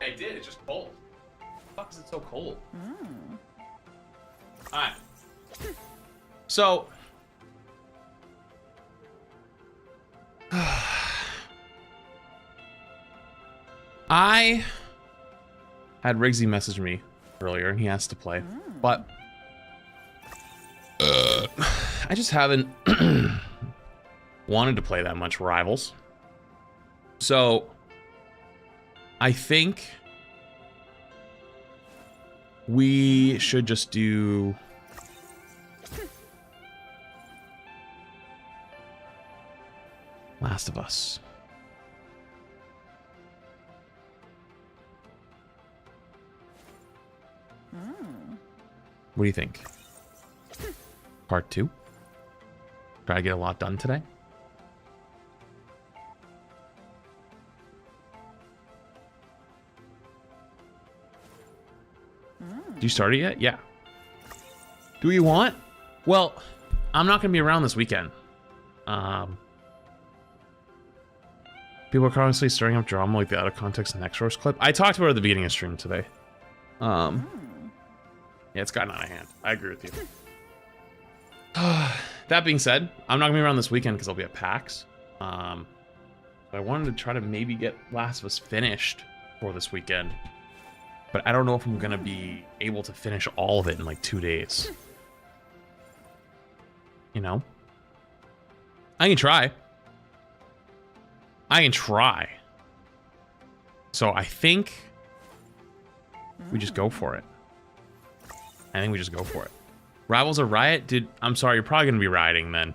Speaker 2: I did, it's just cold. Why the fuck is it so cold? Alright. So I had Riggsy message me earlier and he asked to play, but I just haven't wanted to play that much Rivals. So I think we should just do Last of Us. What do you think? Part 2? Try to get a lot done today? Did you start it yet? Yeah. Do we want? Well, I'm not going to be around this weekend. People are constantly stirring up drama like the out of context Nextdoors clip. I talked about it at the beginning of stream today. Yeah, it's gotten out of hand. I agree with you. That being said, I'm not gonna be around this weekend because I'll be at PAX. But I wanted to try to maybe get Last of Us finished for this weekend. But I don't know if I'm gonna be able to finish all of it in like 2 days. You know? I can try. I can try. So I think we just go for it. I think we just go for it. Rivals or Riot? Dude, I'm sorry, you're probably gonna be rioting then.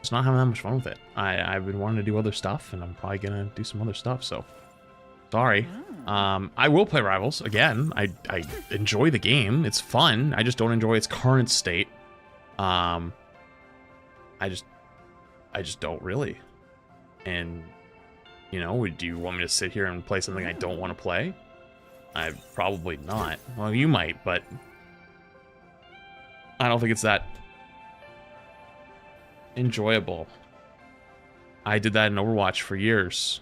Speaker 2: Just not having that much fun with it. I've been wanting to do other stuff, and I'm probably gonna do some other stuff, so sorry. I will play Rivals again. I enjoy the game. It's fun. I just don't enjoy its current state. I just don't really. And you know, do you want me to sit here and play something I don't want to play? I probably not. Well, you might, but I don't think it's that enjoyable. I did that in Overwatch for years.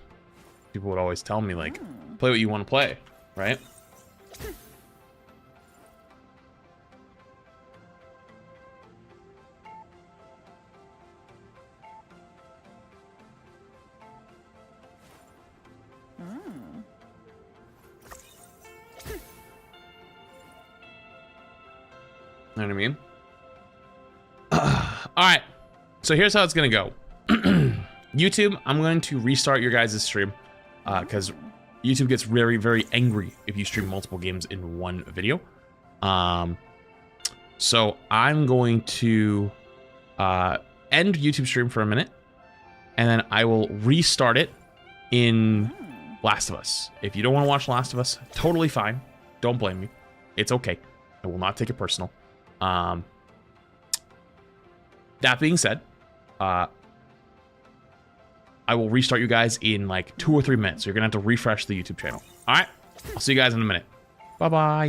Speaker 2: People would always tell me, like, play what you want to play, right? You know what I mean? Alright, so here's how it's gonna go. YouTube, I'm going to restart your guys' stream because YouTube gets very, very angry if you stream multiple games in one video. So I'm going to end YouTube stream for a minute, and then I will restart it in Last of Us. If you don't want to watch Last of Us, totally fine. Don't blame me. It's okay. I will not take it personal. That being said, I will restart you guys in like 2 or 3 minutes. You're gonna have to refresh the YouTube channel. All right, I'll see you guys in a minute. Bye-bye.